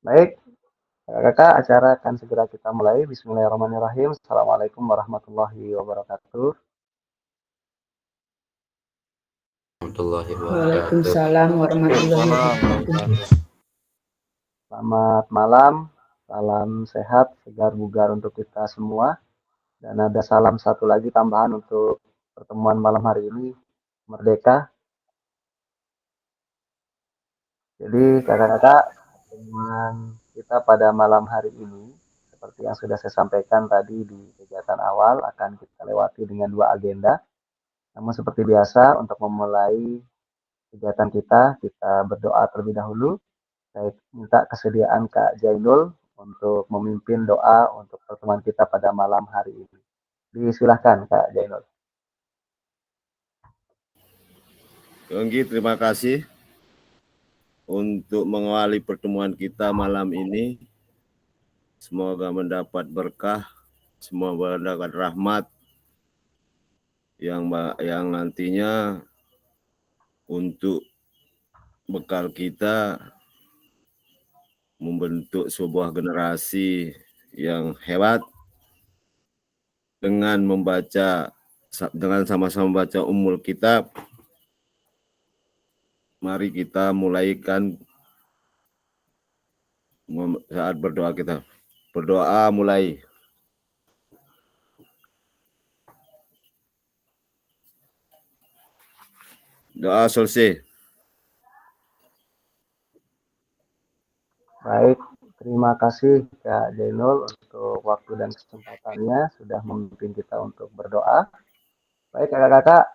Baik, kakak, acara akan segera kita mulai. Bismillahirrahmanirrahim. Assalamualaikum warahmatullahi wabarakatuh. Warahmatullahi wabarakatuh. Waalaikumsalam warahmatullahi Waalaikumsalam wabarakatuh. warahmatullahi. Selamat malam, salam sehat, segar bugar untuk kita semua. Dan ada salam satu lagi tambahan untuk pertemuan malam hari ini, Merdeka. Jadi kakak-kakak, pertemuan kita pada malam hari ini, seperti yang sudah saya sampaikan tadi di kegiatan awal, akan kita lewati dengan dua agenda. Namun seperti biasa, untuk memulai kegiatan kita berdoa terlebih dahulu. Saya minta kesediaan Kak Jainul untuk memimpin doa untuk pertemuan kita pada malam hari ini. Disilahkan Kak Jainul. Yonggi, terima kasih untuk mengawali pertemuan kita malam ini. Semoga mendapat berkah, semoga mendapat rahmat yang nantinya untuk bekal kita membentuk sebuah generasi yang hebat dengan sama-sama membaca Ummul Kitab. Mari kita mulaikan saat berdoa kita. Berdoa mulai. Doa selesai. Baik, terima kasih Kak Jainul untuk waktu dan kesempatannya sudah memimpin kita untuk berdoa. Baik kakak-kakak,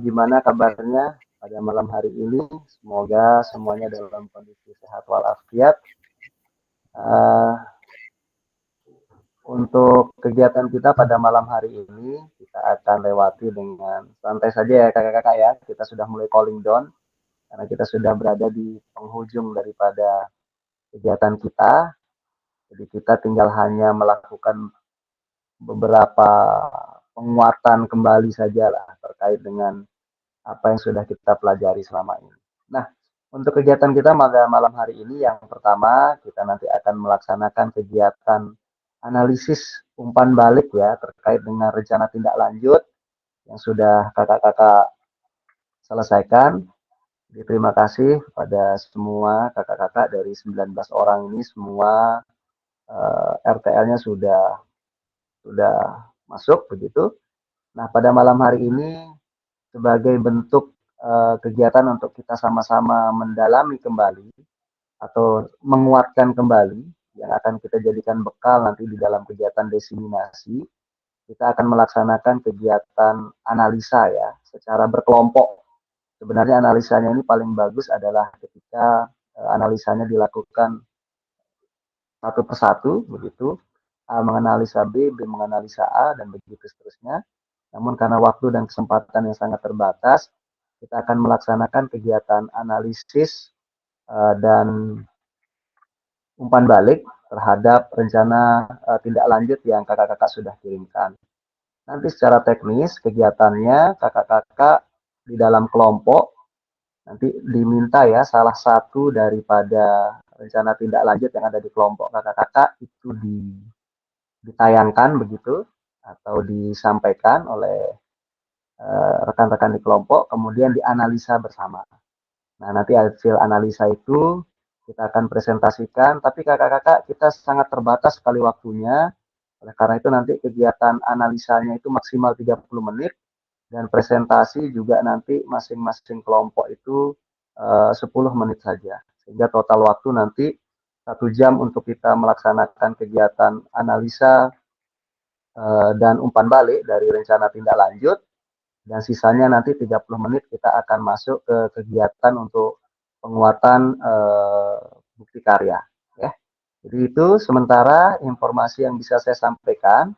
gimana kabarnya pada malam hari ini? Semoga semuanya dalam kondisi sehat walafiat. Untuk kegiatan kita pada malam hari ini, kita akan lewati dengan santai saja ya kakak-kakak ya. Kita sudah mulai calling down, karena kita sudah berada di penghujung daripada kegiatan kita. Jadi kita tinggal hanya melakukan beberapa penguatan kembali saja lah terkait dengan apa yang sudah kita pelajari selama ini. Nah, untuk kegiatan kita pada malam hari ini, yang pertama kita nanti akan melaksanakan kegiatan analisis umpan balik ya terkait dengan rencana tindak lanjut yang sudah kakak-kakak selesaikan. Jadi terima kasih kepada semua kakak-kakak dari 19 orang ini, semua RTL-nya sudah masuk begitu. Nah, pada malam hari ini sebagai bentuk kegiatan untuk kita sama-sama mendalami kembali atau menguatkan kembali yang akan kita jadikan bekal nanti di dalam kegiatan diseminasi, kita akan melaksanakan kegiatan analisa ya secara berkelompok. Sebenarnya analisanya ini paling bagus adalah ketika analisanya dilakukan satu persatu begitu. A menganalisa B, B menganalisa A, dan begitu seterusnya. Namun karena waktu dan kesempatan yang sangat terbatas, kita akan melaksanakan kegiatan analisis dan umpan balik terhadap rencana tindak lanjut yang kakak-kakak sudah kirimkan. Nanti secara teknis kegiatannya kakak-kakak di dalam kelompok nanti diminta ya salah satu daripada rencana tindak lanjut yang ada di kelompok kakak-kakak itu ditayangkan begitu atau disampaikan oleh rekan-rekan di kelompok, kemudian dianalisa bersama. Nah, nanti hasil analisa itu kita akan presentasikan, tapi kakak-kakak kita sangat terbatas sekali waktunya, oleh karena itu nanti kegiatan analisanya itu maksimal 30 menit, dan presentasi juga nanti masing-masing kelompok itu 10 menit saja. Sehingga total waktu nanti 1 jam untuk kita melaksanakan kegiatan analisa dan umpan balik dari rencana tindak lanjut, dan sisanya nanti 30 menit kita akan masuk ke kegiatan untuk penguatan bukti karya ya. Jadi itu sementara informasi yang bisa saya sampaikan.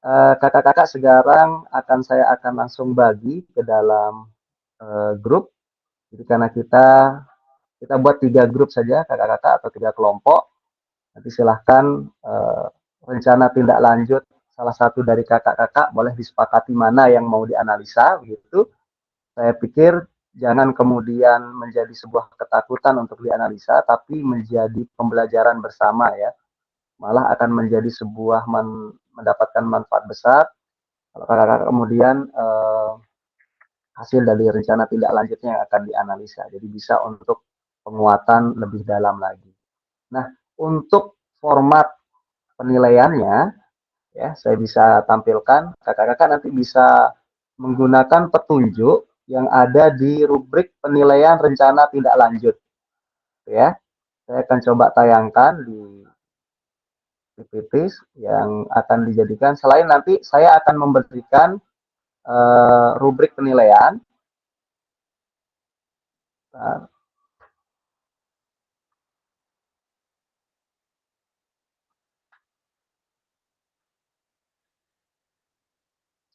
Kakak-kakak sekarang saya akan langsung bagi ke dalam grup. Jadi karena kita buat 3 grup saja kakak-kakak atau 3 kelompok. Nanti silahkan rencana tindak lanjut salah satu dari kakak-kakak boleh disepakati mana yang mau dianalisa begitu. Saya pikir jangan kemudian menjadi sebuah ketakutan untuk dianalisa, tapi menjadi pembelajaran bersama ya. Malah akan menjadi sebuah mendapatkan manfaat besar kalau kakak-kakak kemudian hasil dari rencana tindak lanjutnya yang akan dianalisa. Jadi bisa untuk penguatan lebih dalam lagi. Nah, untuk format penilaiannya, ya saya bisa tampilkan. Kakak-kakak nanti bisa menggunakan petunjuk yang ada di rubrik penilaian rencana tindak lanjut. Ya, saya akan coba tayangkan di PPT yang akan dijadikan. Selain nanti saya akan memberikan rubrik penilaian. Nah,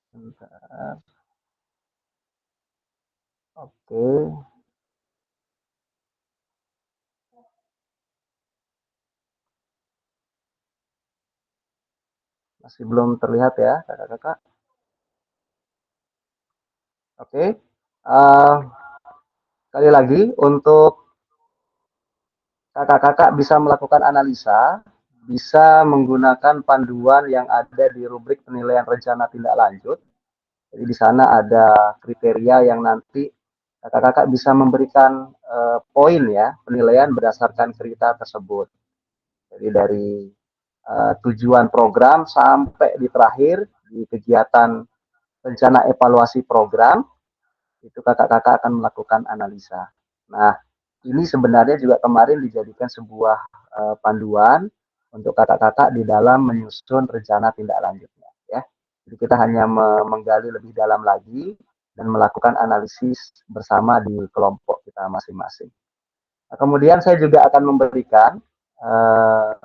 sebentar. Oke, masih belum terlihat ya kakak-kakak. Oke, sekali lagi untuk kakak-kakak bisa melakukan analisa, bisa menggunakan panduan yang ada di rubrik penilaian rencana tindak lanjut. Jadi di sana ada kriteria yang nanti kakak-kakak bisa memberikan poin ya penilaian berdasarkan cerita tersebut. Jadi dari tujuan program sampai di terakhir di kegiatan rencana evaluasi program itu kakak-kakak akan melakukan analisa. Nah, ini sebenarnya juga kemarin dijadikan sebuah panduan untuk kakak-kakak di dalam menyusun rencana tindak lanjutnya ya. Jadi kita hanya menggali lebih dalam lagi dan melakukan analisis bersama di kelompok kita masing-masing. Nah, kemudian saya juga akan memberikan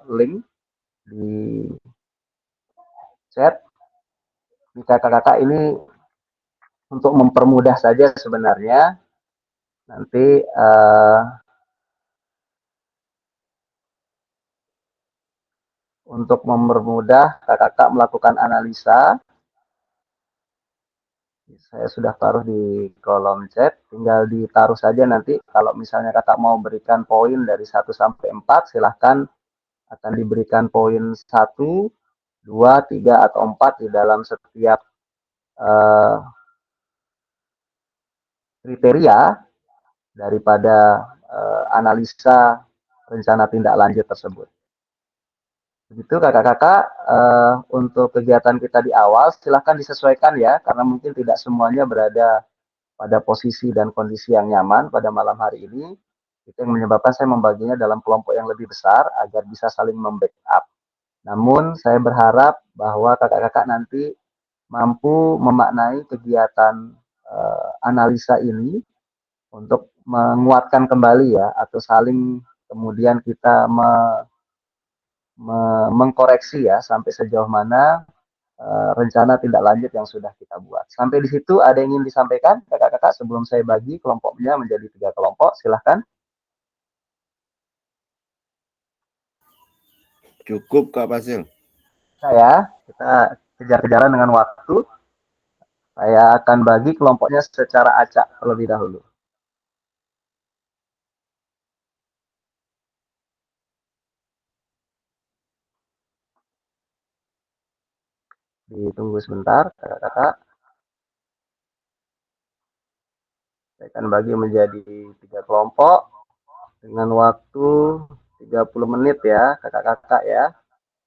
link di chat di kakak-kakak ini untuk mempermudah saja sebenarnya nanti untuk mempermudah kakak-kakak melakukan analisa. Saya sudah taruh di kolom chat, tinggal ditaruh saja nanti kalau misalnya kakak mau berikan poin dari 1 sampai 4, silahkan akan diberikan poin 1, 2, 3, atau 4 di dalam setiap uh, kriteria daripada analisa rencana tindak lanjut tersebut. Begitu kakak-kakak untuk kegiatan kita di awal silahkan disesuaikan ya karena mungkin tidak semuanya berada pada posisi dan kondisi yang nyaman pada malam hari ini. Itu yang menyebabkan saya membaginya dalam kelompok yang lebih besar agar bisa saling membackup. Namun saya berharap bahwa kakak-kakak nanti mampu memaknai kegiatan analisa ini untuk menguatkan kembali ya atau saling kemudian kita mengkoreksi ya sampai sejauh mana rencana tindak lanjut yang sudah kita buat. Sampai di situ ada yang ingin disampaikan kakak-kakak sebelum saya bagi kelompoknya menjadi 3 kelompok, silahkan. Cukup Kak Fasil. Kita kejar-kejaran dengan waktu. Saya akan bagi kelompoknya secara acak terlebih dahulu. Ditunggu sebentar kakak-kakak. Saya akan bagi menjadi 3 kelompok dengan waktu 30 menit ya kakak-kakak ya.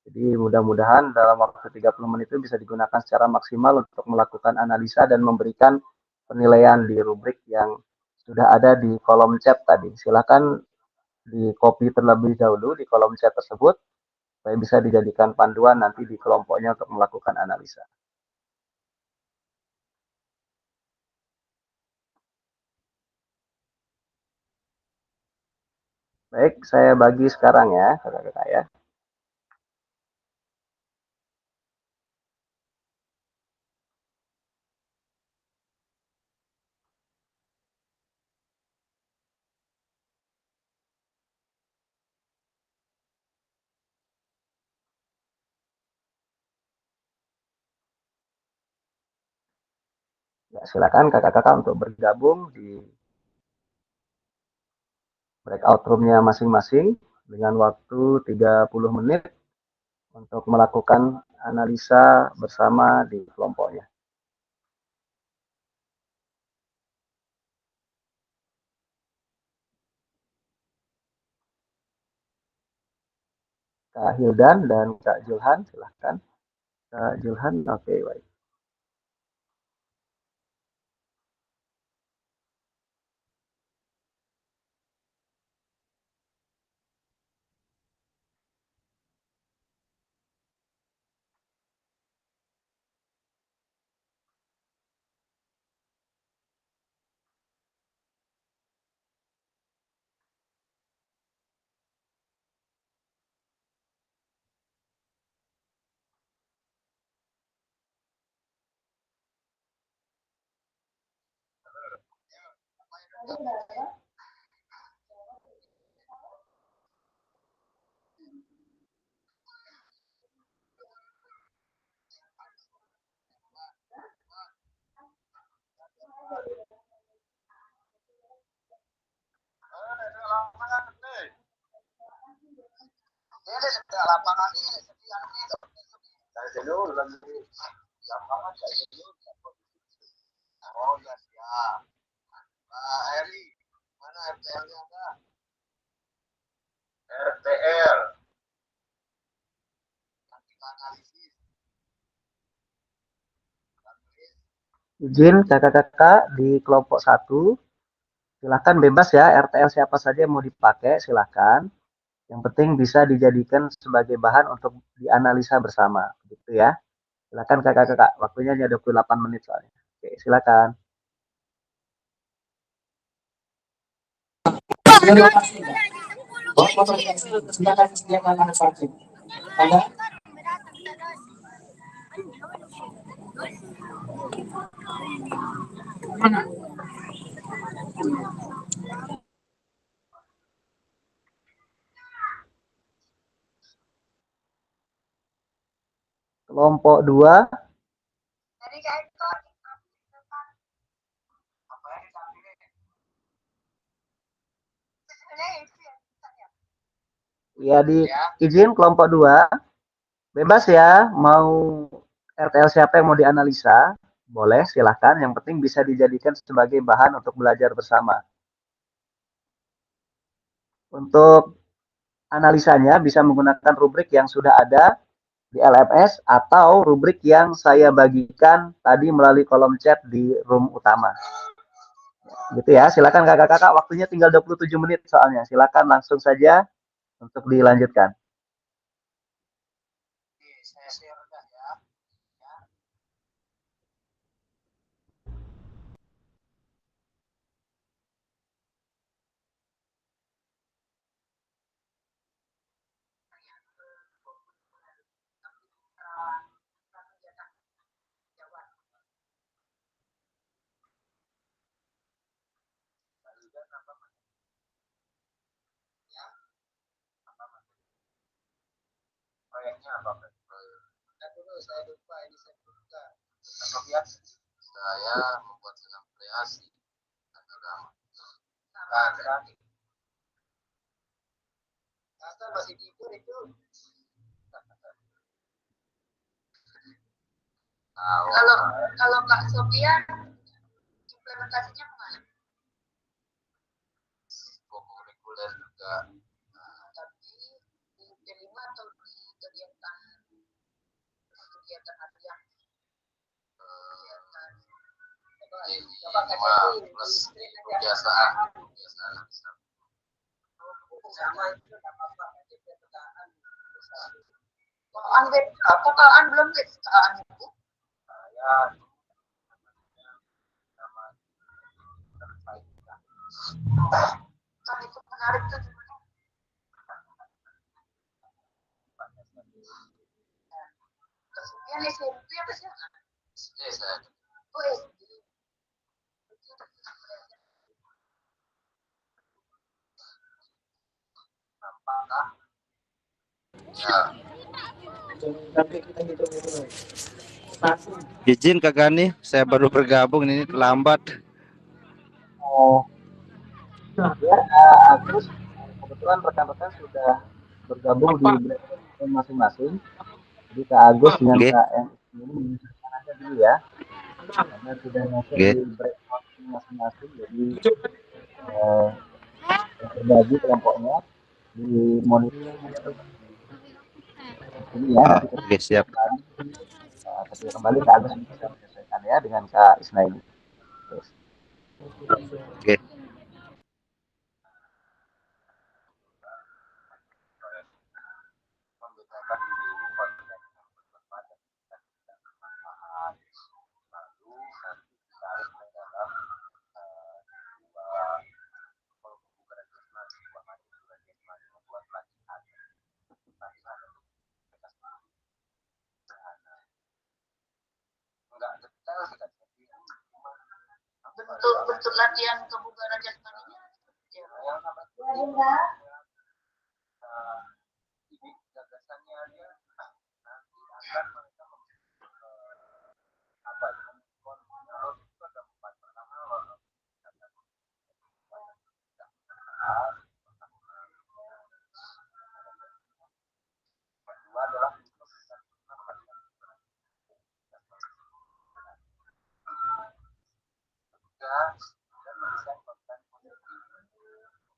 Jadi mudah-mudahan dalam waktu 30 menit itu bisa digunakan secara maksimal untuk melakukan analisa dan memberikan penilaian di rubrik yang sudah ada di kolom chat tadi. Silakan di copy terlebih dahulu di kolom chat tersebut supaya bisa dijadikan panduan nanti di kelompoknya untuk melakukan analisa. Baik, saya bagi sekarang ya, kakak-kakak ya. Ya, silakan kakak-kakak untuk bergabung di breakout room-nya masing-masing dengan waktu 30 menit untuk melakukan analisa bersama di kelompoknya. Kak Hildan dan Kak Julhan, silahkan. Kak Julhan, oke, baik. Oh ya siap. Pak Heri, mana RTL-nya ada? RTL. Kita analisis. Izin kakak-kakak di kelompok 1, silahkan bebas ya, RTL siapa saja yang mau dipakai, silahkan. Yang penting bisa dijadikan sebagai bahan untuk dianalisa bersama, gitu ya. Silakan kakak-kakak, waktunya hanya 28 menit soalnya. Oke, silakan. Kelompok 2, ya di izin kelompok 2, bebas ya, mau RTL siapa yang mau dianalisa, boleh silahkan, yang penting bisa dijadikan sebagai bahan untuk belajar bersama. Untuk analisanya bisa menggunakan rubrik yang sudah ada di LMS atau rubrik yang saya bagikan tadi melalui kolom chat di room utama. Gitu ya, silakan kakak-kakak, waktunya tinggal 27 menit soalnya. Silakan langsung saja untuk dilanjutkan. Saya share ya. Proyeknya apa? Saya lupa ini saya buka. Ya, saya membuat senam kreasi dan agama. Nah, kreatif. Asal masih tidur itu. Kalau Kak Sophia implementasinya kemana? Kurikuler juga. Tapi di P5 atau di kegiatan harian? Coba plus kebiasaan sama itu nggak apa-apa. Kaan web apa kaan belum web kaan itu? Ya, kan itu menarik tuh. Kemudian SMP apa sih? SD. Oh SD. Apakah? Ya. Izin Kak Gani, saya baru bergabung ini lambat. Oh, Ya, Agus, kebetulan rekan-rekan sudah bergabung di brand masing-masing. Jadi Kak Agus dengan Oke, Kak M ini menunjukkan aja dulu ya, karena sudah masuk oke. di brand masing-masing. Jadi eh, berbagi kelompoknya di monitor ini ya. Nanti Oke, siap. ketika kembali Kak Agus bisa menyesuaikan ya dengan Kak Isna ini. Terus. Oke. membedakan dulu konten yang bermanfaat dan tidak bermanfaat. Lalu nanti ditarik ke dalam dua bukan jasmani, dua mati, dua jasmani, membuat pelatihan untuk mereka sendiri. Enggak detail sih kan, bentuk latihan kebugaran jasmaninya yang namanya ide gagasannya dia nanti akan mereka apa ya itu ada empat pertama kedua adalah dan mendesain konten positif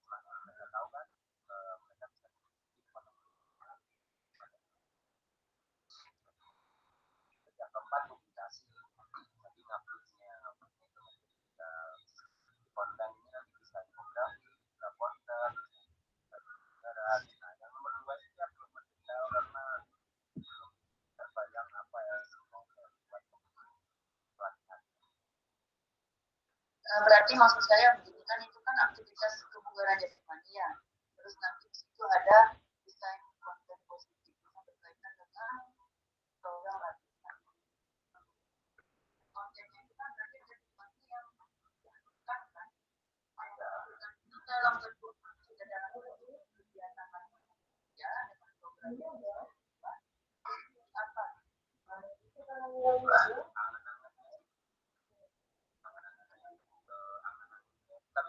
mereka tahu kan mereka bisa yang keempat publikasi jadi nguploadnya konten ini nanti bisa infografi konten nah yang nomor dua ini yang belum mendetail karena terbayang apa yang mau buat pelatihan. Berarti maksud saya begini kan itu kan aktivitas kebugaran jasmani ya. Terus nanti di situ ada desain konten positif yang berkaitan dengan program latihan. Kontennya itu kan berarti ada sesuatu yang bukan kan? Di dalam bentuk dalam bentuk kegiatan ya dengan programnya apa? Tapi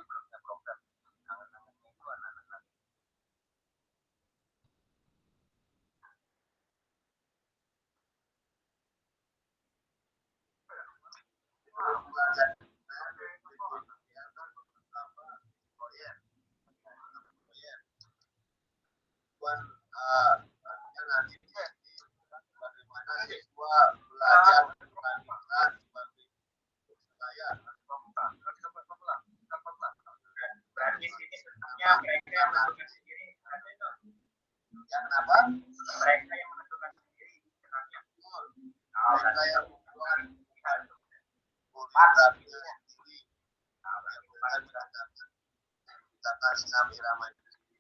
belum punya program. Angan-angannya itu anak-anak. Nanti bagaimana siswa belajar melakukan sebagai saya berarti sini bentuknya mereka yang menentukan sendiri yang apa mereka yang menentukan sendiri kenanya mereka yang menentukan fotografinya sendiri kita kasih kamera itu sendiri.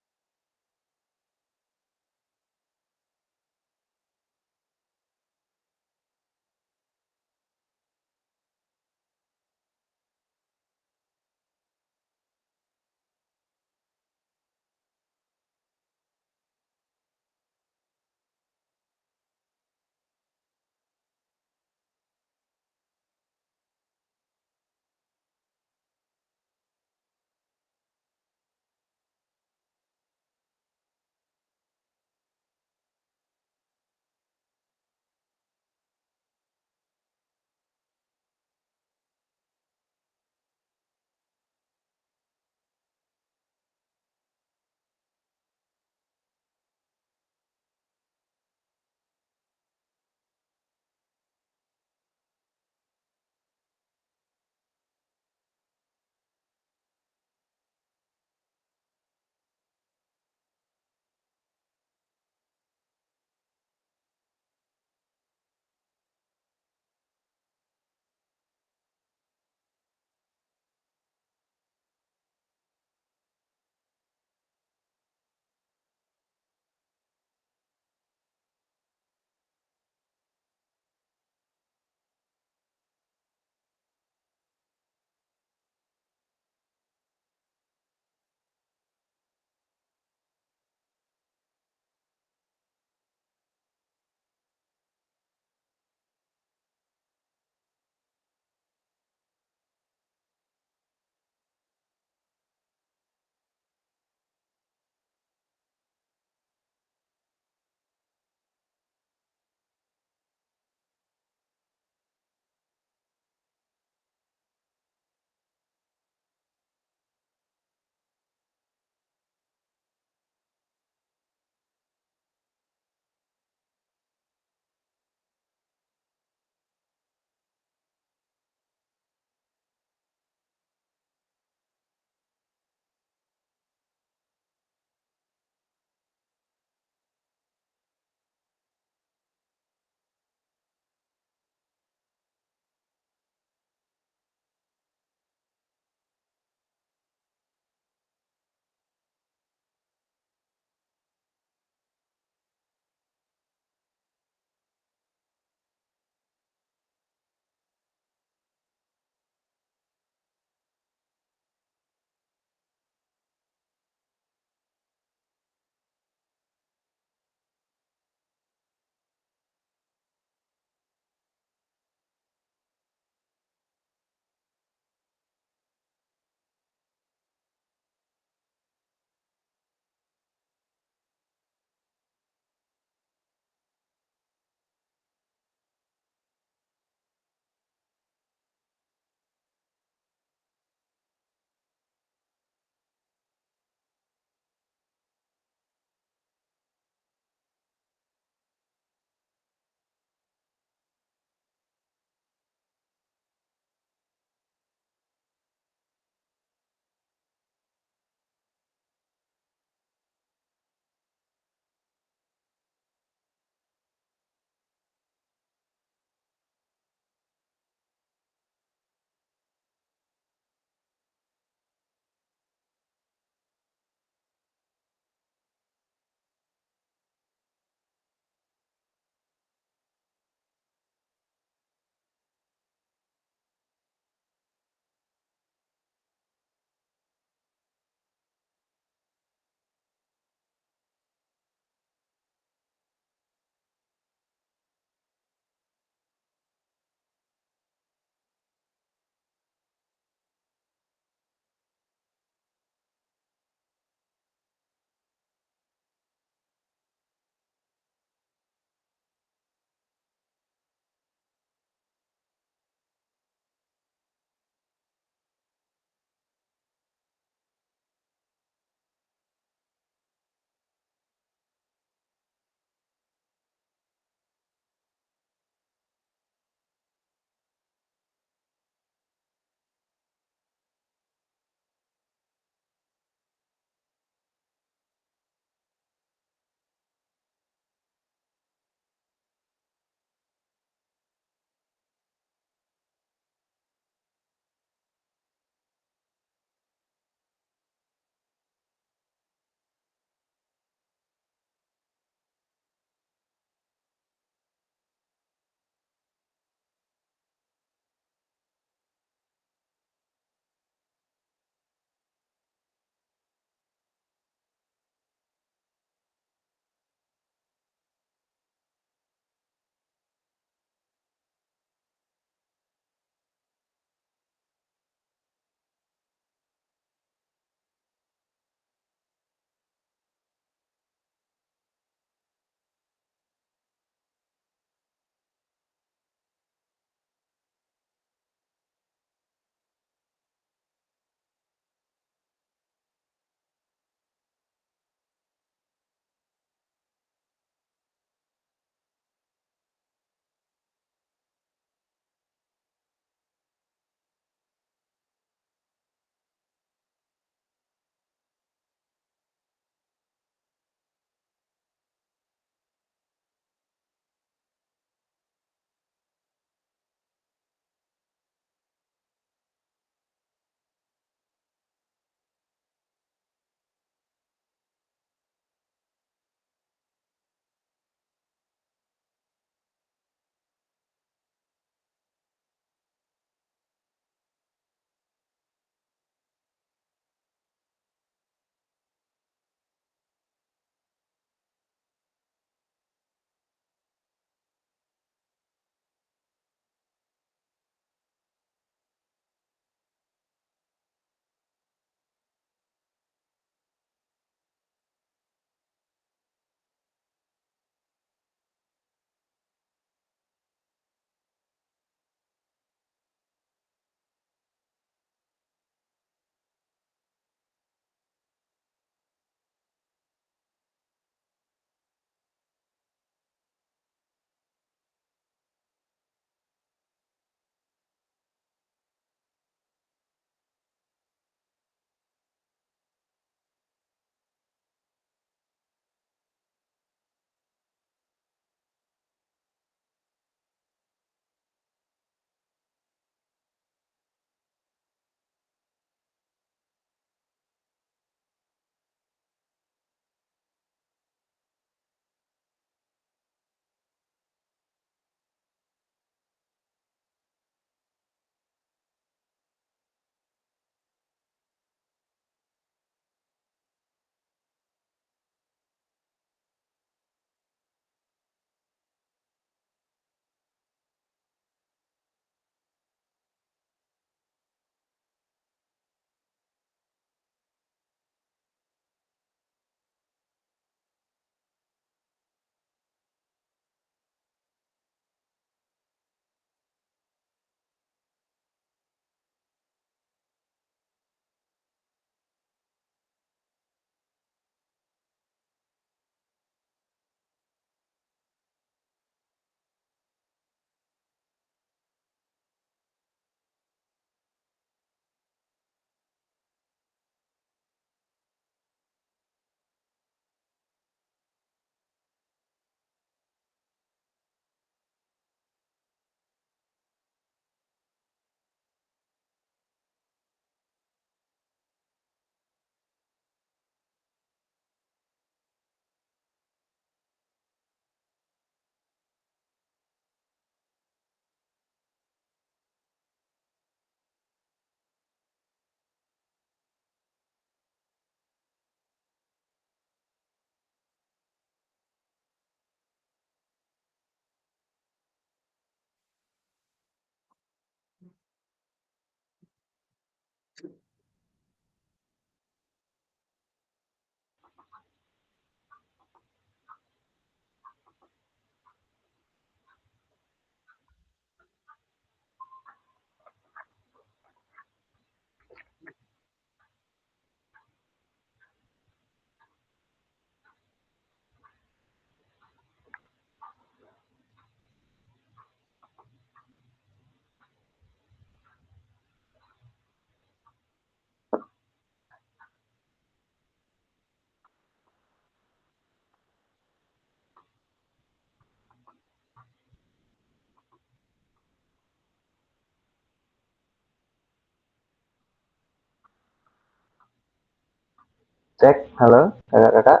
Cek, halo kakak-kakak.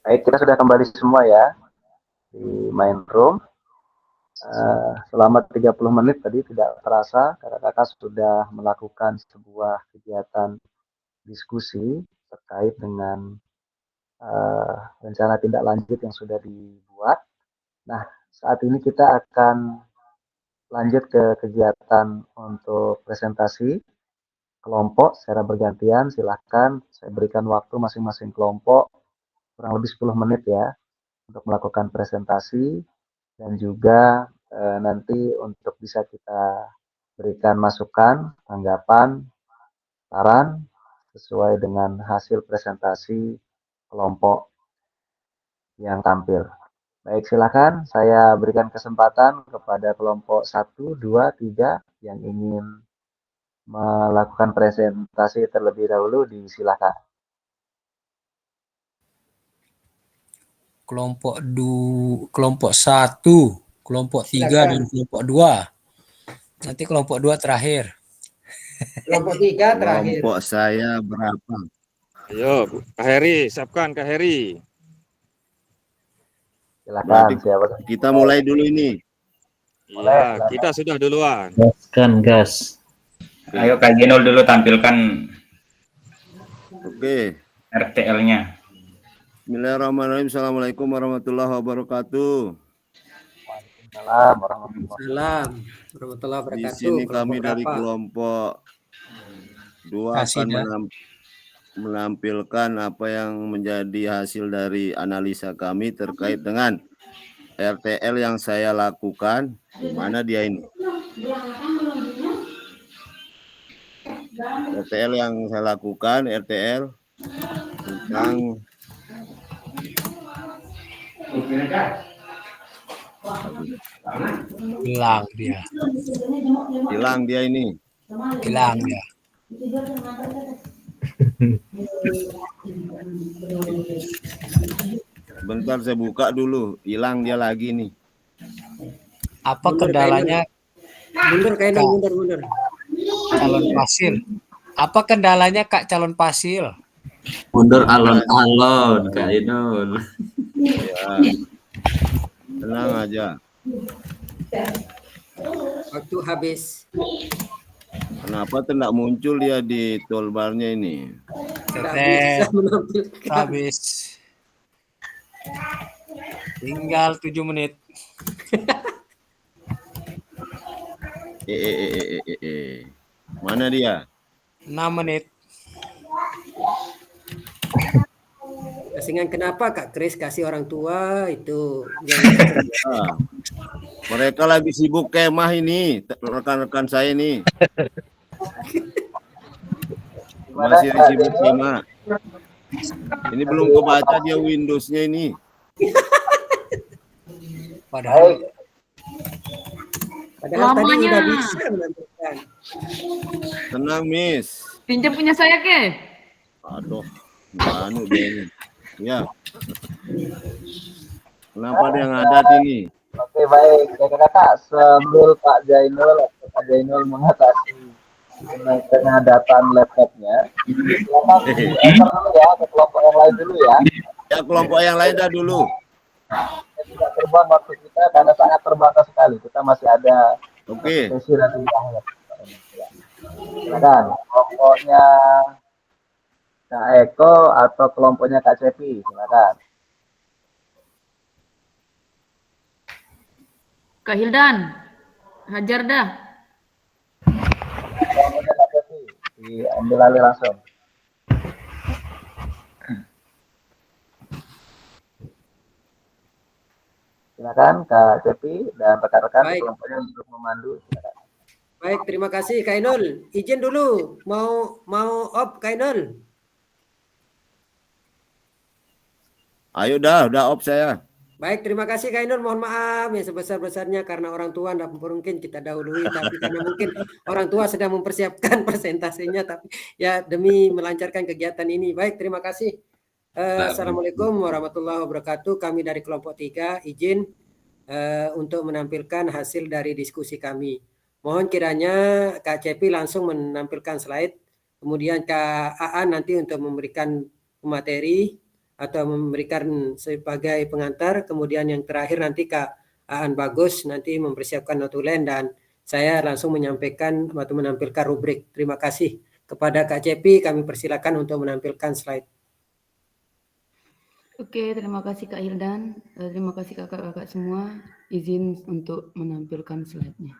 Baik, kita sudah kembali semua ya di main room. Selama 30 menit tadi tidak terasa kakak-kakak sudah melakukan sebuah kegiatan diskusi terkait dengan rencana tindak lanjut yang sudah dibuat. Nah, saat ini kita akan lanjut ke kegiatan untuk presentasi kelompok secara bergantian. Silahkan saya berikan waktu masing-masing kelompok kurang lebih 10 menit ya untuk melakukan presentasi dan juga nanti untuk bisa kita berikan masukan, tanggapan, saran sesuai dengan hasil presentasi kelompok yang tampil. Baik, silakan saya berikan kesempatan kepada kelompok 1, 2, 3 yang ingin melakukan presentasi terlebih dahulu, disilakan. Kelompok 1, kelompok 3 dan kelompok 2. Nanti kelompok 2 terakhir. Kelompok 3 terakhir. Kelompok saya berapa? Ayo, Kak Heri, siapkan Kak Heri. Silakan. Berarti Siapa? kita mulai dulu ini. Iya, kita sudah duluan. Gas. Ayo Kak Genol dulu tampilkan Oke. RTL-nya. Bismillahirrahmanirrahim. Assalamualaikum warahmatullahi wabarakatuh. Waalaikumsalam warahmatullahi Salam warahmatullahi Di wabarakatuh. sini kami Kelompok dari berapa? kelompok 2 Kasih, akan menampilkan apa yang menjadi hasil dari analisa kami terkait dengan RTL yang saya lakukan. Di mana dia ini? RTL yang saya lakukan, RTL tentang Hilang dia. hilang dia ini. Hilang dia. Bentar saya buka dulu. Hilang dia lagi nih. Apa Mundur, kendalanya Mundur Kainul, mundur. calon pasil? Apa kendalanya Kak calon pasil? Mundur alon-alon Kak Genol. Ya. Tenang aja. Waktu habis. Kenapa tidak muncul dia di toolbarnya ini? Tidak Tetet, bisa menampilkan. habis. Tinggal 7 menit. Mana dia? 6 menit. Kasingan kenapa Kak Kris kasih orang tua itu yang Ah, mereka lagi sibuk kemah ini, rekan-rekan saya ini. Masih sibuk kemah. Ini belum kebaca dia Windows-nya ini. Padahal tadi Lamanya. udah bisa menampilkan. Tenang, Miss. Pinjam punya saya ke? Aduh, anu dia ini. Ya. Kenapa dia ngadat ini? Oke, baik. Kakak-kakak, sambil Pak Jainul atau Pak Jainul mengatasi pengadaan laptopnya, silakan di-enter dulu ya ke kelompok yang lain dulu ya. Ya, kelompok yang lain dah dulu. Tidak terbang waktu kita karena sangat terbatas sekali. Kita masih ada Oke. sesi nanti di akhir. Silakan, kelompoknya Kak Eko atau kelompoknya Kak Cepi, silakan. Kak Hildan, hajar dah. Kelompoknya Kak Cepi, diambil alih langsung. Silakan Kak Cepi dan rekan-rekan di Baik. kelompoknya untuk memandu. Silakan. Baik, terima kasih Kainul. Izin dulu, mau op Kainul. Ayo dah, udah off saya. Baik, terima kasih Kainul. Mohon maaf yang sebesar-besarnya karena orang tua tidak mungkin kita dahului, tapi karena mungkin orang tua sedang mempersiapkan presentasinya, tapi ya demi melancarkan kegiatan ini. Baik, terima kasih. Assalamualaikum warahmatullahi wabarakatuh. Kami dari kelompok 3 izin untuk menampilkan hasil dari diskusi kami. Mohon kiranya Kak Cepi langsung menampilkan slide, kemudian Kak Aan nanti untuk memberikan materi atau memberikan sebagai pengantar, kemudian yang terakhir nanti Kak Aan Bagus nanti mempersiapkan notulen dan saya langsung menyampaikan atau menampilkan rubrik. Terima kasih kepada Kak Cepi, kami persilakan untuk menampilkan slide. Oke, terima kasih Kak Hildan. Terima kasih kakak-kakak semua. Izin untuk menampilkan slide-nya.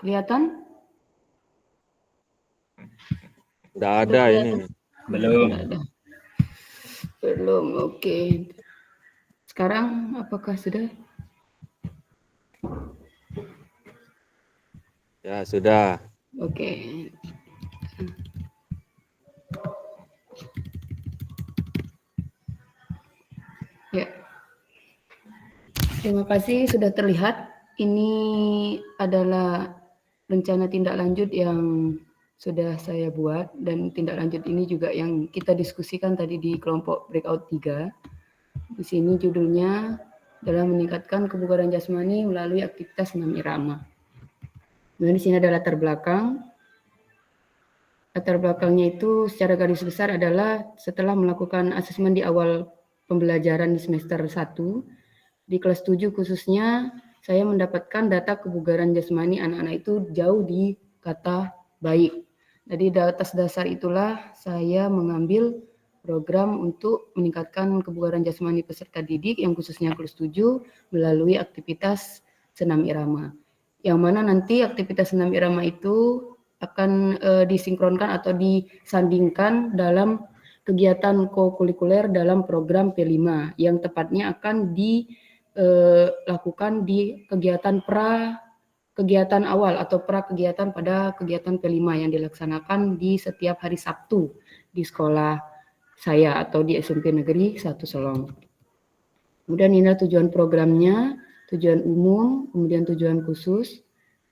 Kelihatan? Tidak ada ini. Belum. Belum, oke. Sekarang apakah sudah? Ya, sudah. Oke. Ya. Terima kasih sudah terlihat. Ini adalah rencana tindak lanjut yang sudah saya buat dan tindak lanjut ini juga yang kita diskusikan tadi di kelompok breakout 3. Di sini judulnya adalah meningkatkan kebugaran jasmani melalui aktivitas senam irama. Dan di sini ada latar belakang. Latar belakangnya itu secara garis besar adalah setelah melakukan asesmen di awal pembelajaran di semester 1, di kelas 7 khususnya, saya mendapatkan data kebugaran jasmani anak-anak itu jauh di kata baik. Jadi atas dasar itulah saya mengambil program untuk meningkatkan kebugaran jasmani peserta didik yang khususnya kelas 7 melalui aktivitas senam irama. Yang mana nanti aktivitas senam irama itu akan disinkronkan atau disandingkan dalam kegiatan kokurikuler dalam program P5 yang tepatnya akan dilakukan di kegiatan awal atau pra kegiatan pada kegiatan P5 yang dilaksanakan di setiap hari Sabtu di sekolah saya atau di SMP Negeri 1 Solong. Kemudian ini tujuan programnya, tujuan umum, kemudian tujuan khusus.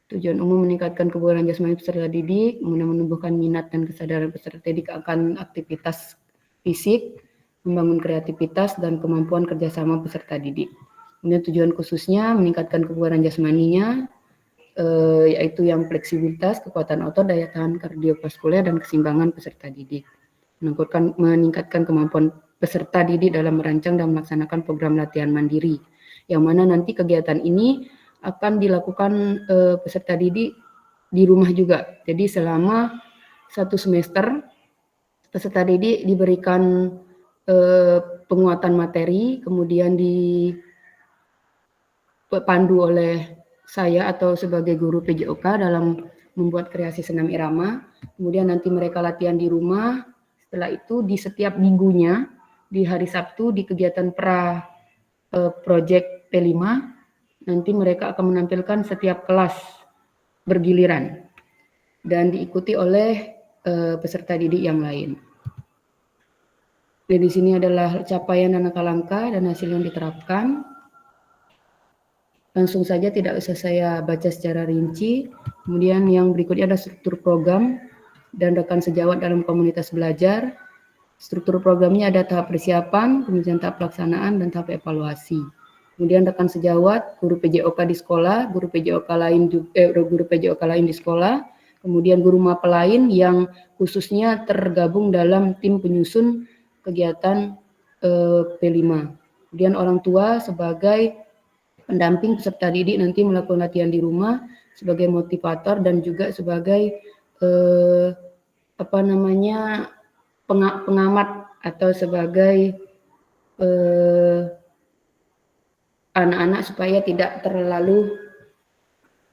Tujuan umum meningkatkan kebugaran jasmani peserta didik, kemudian menumbuhkan minat dan kesadaran peserta didik akan aktivitas fisik, membangun kreativitas dan kemampuan kerjasama peserta didik. Kemudian tujuan khususnya meningkatkan kebugaran jasmaninya, yaitu yang fleksibilitas, kekuatan otot, daya tahan kardiovaskuler, dan keseimbangan peserta didik. Meningkatkan kemampuan peserta didik dalam merancang dan melaksanakan program latihan mandiri, yang mana nanti kegiatan ini akan dilakukan peserta didik di rumah juga. Jadi selama 1 semester peserta didik diberikan penguatan materi, kemudian dipandu oleh saya atau sebagai guru PJOK dalam membuat kreasi senam irama. Kemudian nanti mereka latihan di rumah. Setelah itu di setiap minggunya di hari Sabtu di kegiatan project P5 nanti mereka akan menampilkan setiap kelas bergiliran dan diikuti oleh peserta didik yang lain. Dan di sini adalah capaian dan langkah-langkah dan hasil yang diterapkan. Langsung saja tidak usah saya baca secara rinci. Kemudian yang berikutnya ada struktur program dan rekan sejawat dalam komunitas belajar. Struktur programnya ada tahap persiapan, kemudian tahap pelaksanaan, dan tahap evaluasi. Kemudian rekan sejawat, guru PJOK di sekolah, guru PJOK lain di sekolah, kemudian guru MAPA lain yang khususnya tergabung dalam tim penyusun kegiatan P5. Kemudian orang tua sebagai pendamping peserta didik nanti melakukan latihan di rumah sebagai motivator dan juga sebagai pengamat atau sebagai anak-anak supaya tidak terlalu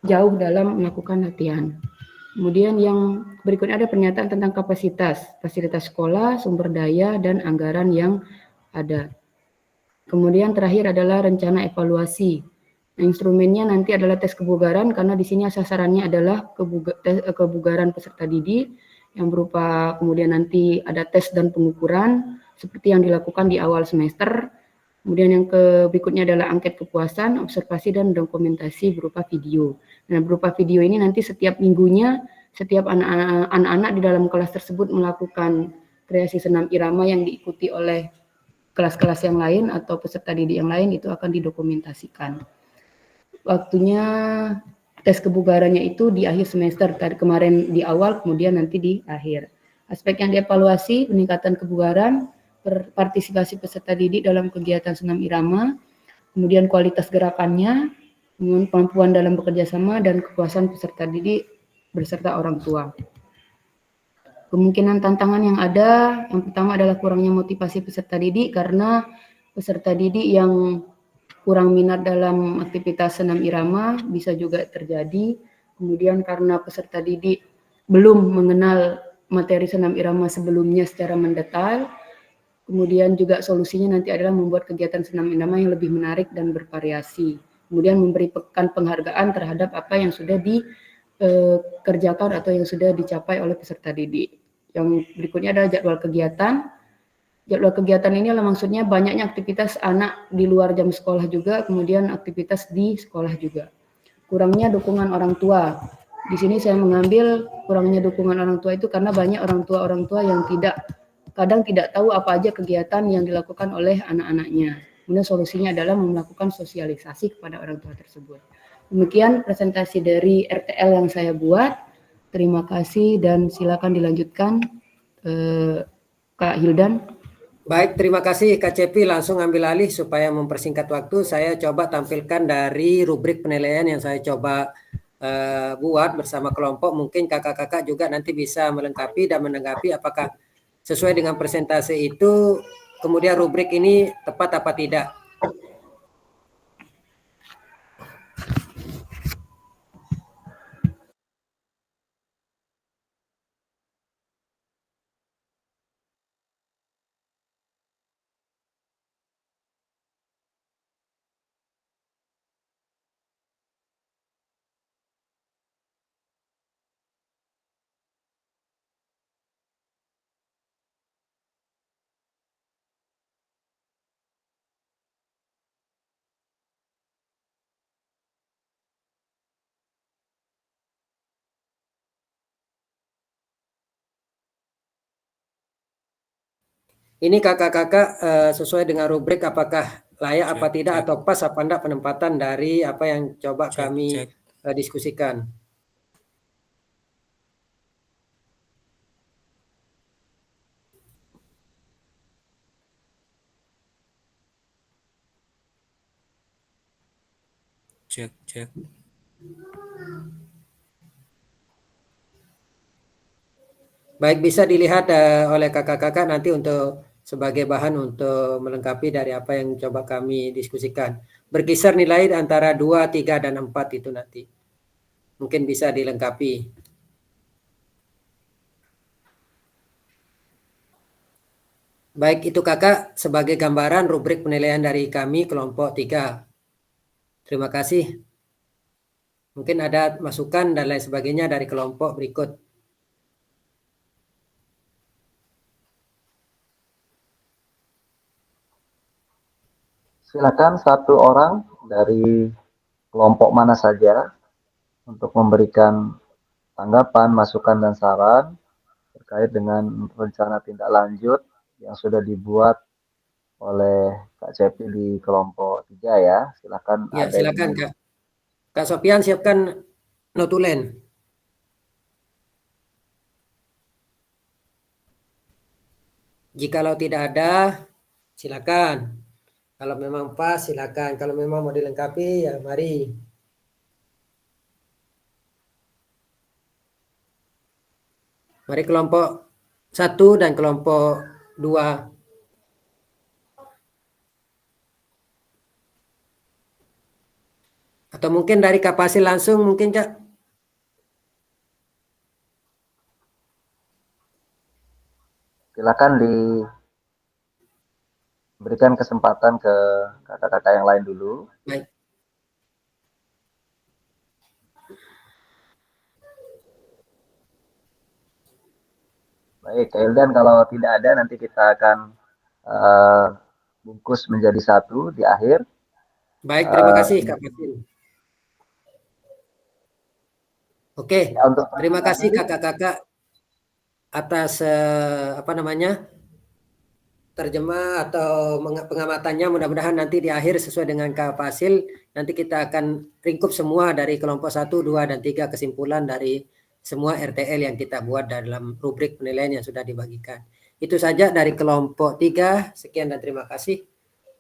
jauh dalam melakukan latihan. Kemudian yang berikutnya ada pernyataan tentang fasilitas sekolah, sumber daya, dan anggaran yang ada. Kemudian terakhir adalah rencana evaluasi. Instrumennya nanti adalah tes kebugaran karena di sini sasarannya adalah kebugaran peserta didik yang berupa kemudian nanti ada tes dan pengukuran seperti yang dilakukan di awal semester. Kemudian yang berikutnya adalah angket kepuasan, observasi, dan dokumentasi berupa video. Nah, berupa video ini nanti setiap minggunya setiap anak-anak di dalam kelas tersebut melakukan kreasi senam irama yang diikuti oleh kelas-kelas yang lain atau peserta didik yang lain, itu akan didokumentasikan. Waktunya tes kebugarannya itu di akhir semester, tadi kemarin di awal, kemudian nanti di akhir. Aspek yang dievaluasi, peningkatan kebugaran, partisipasi peserta didik dalam kegiatan senam irama, kemudian kualitas gerakannya, kemudian kemampuan dalam bekerja sama, dan kepuasan peserta didik beserta orang tua. Kemungkinan tantangan yang ada, yang pertama adalah kurangnya motivasi peserta didik, karena peserta didik yang kurang minat dalam aktivitas senam irama bisa juga terjadi. Kemudian karena peserta didik belum mengenal materi senam irama sebelumnya secara mendetail, kemudian juga solusinya nanti adalah membuat kegiatan senam irama yang lebih menarik dan bervariasi. Kemudian memberikan penghargaan terhadap apa yang sudah dikerjakan atau yang sudah dicapai oleh peserta didik. Yang berikutnya adalah jadwal kegiatan. Jadwal kegiatan ini adalah maksudnya banyaknya aktivitas anak di luar jam sekolah juga, kemudian aktivitas di sekolah juga. Kurangnya dukungan orang tua. Di sini saya mengambil kurangnya dukungan orang tua itu karena banyak orang tua yang kadang tidak tahu apa aja kegiatan yang dilakukan oleh anak-anaknya. Kemudian solusinya adalah melakukan sosialisasi kepada orang tua tersebut. Demikian presentasi dari RTL yang saya buat. Terima kasih dan silakan dilanjutkan Kak Hildan. Baik, terima kasih Kak Cepi, langsung ambil alih supaya mempersingkat waktu. Saya coba tampilkan dari rubrik penilaian yang saya coba buat bersama kelompok. Mungkin kakak-kakak juga nanti bisa melengkapi dan menanggapi apakah sesuai dengan presentasi itu, kemudian rubrik ini tepat apa tidak. Ini kakak-kakak sesuai dengan rubrik apakah layak apa tidak atau pas apa enggak penempatan dari apa yang coba kami diskusikan. Cek. Baik, bisa dilihat oleh kakak-kakak nanti untuk sebagai bahan untuk melengkapi dari apa yang coba kami diskusikan. Berkisar nilai antara 2, 3, dan 4 itu nanti. Mungkin bisa dilengkapi. Baik, itu kakak sebagai gambaran rubrik penilaian dari kami kelompok 3. Terima kasih. Mungkin ada masukan dan lain sebagainya dari kelompok berikut. Silakan satu orang dari kelompok mana saja untuk memberikan tanggapan, masukan, dan saran terkait dengan rencana tindak lanjut yang sudah dibuat oleh Kak Cepi di kelompok 3 ya. Silakan. Ya, silakan Kak. Kak Sofian siapkan notulen. Jikalau tidak ada, silakan. Kalau memang pas, silakan. Kalau memang mau dilengkapi, ya mari. Mari kelompok 1 dan kelompok 2. Atau mungkin dari Kak Pasil langsung mungkin Kak. Silakan diberikan kesempatan ke kakak-kakak yang lain dulu. Baik. Baik, Kak Ildan, kalau tidak ada nanti kita akan bungkus menjadi satu di akhir. Baik, terima kasih Kak Pasil. Oke, Ya, untuk terima kasih kakak-kakak atas terjemah atau pengamatannya. Mudah-mudahan nanti di akhir sesuai dengan Kak Fasil, nanti kita akan ringkup semua dari kelompok 1, 2, dan 3 kesimpulan dari semua RTL yang kita buat dalam rubrik penilaian yang sudah dibagikan. Itu saja dari kelompok 3. Sekian dan terima kasih.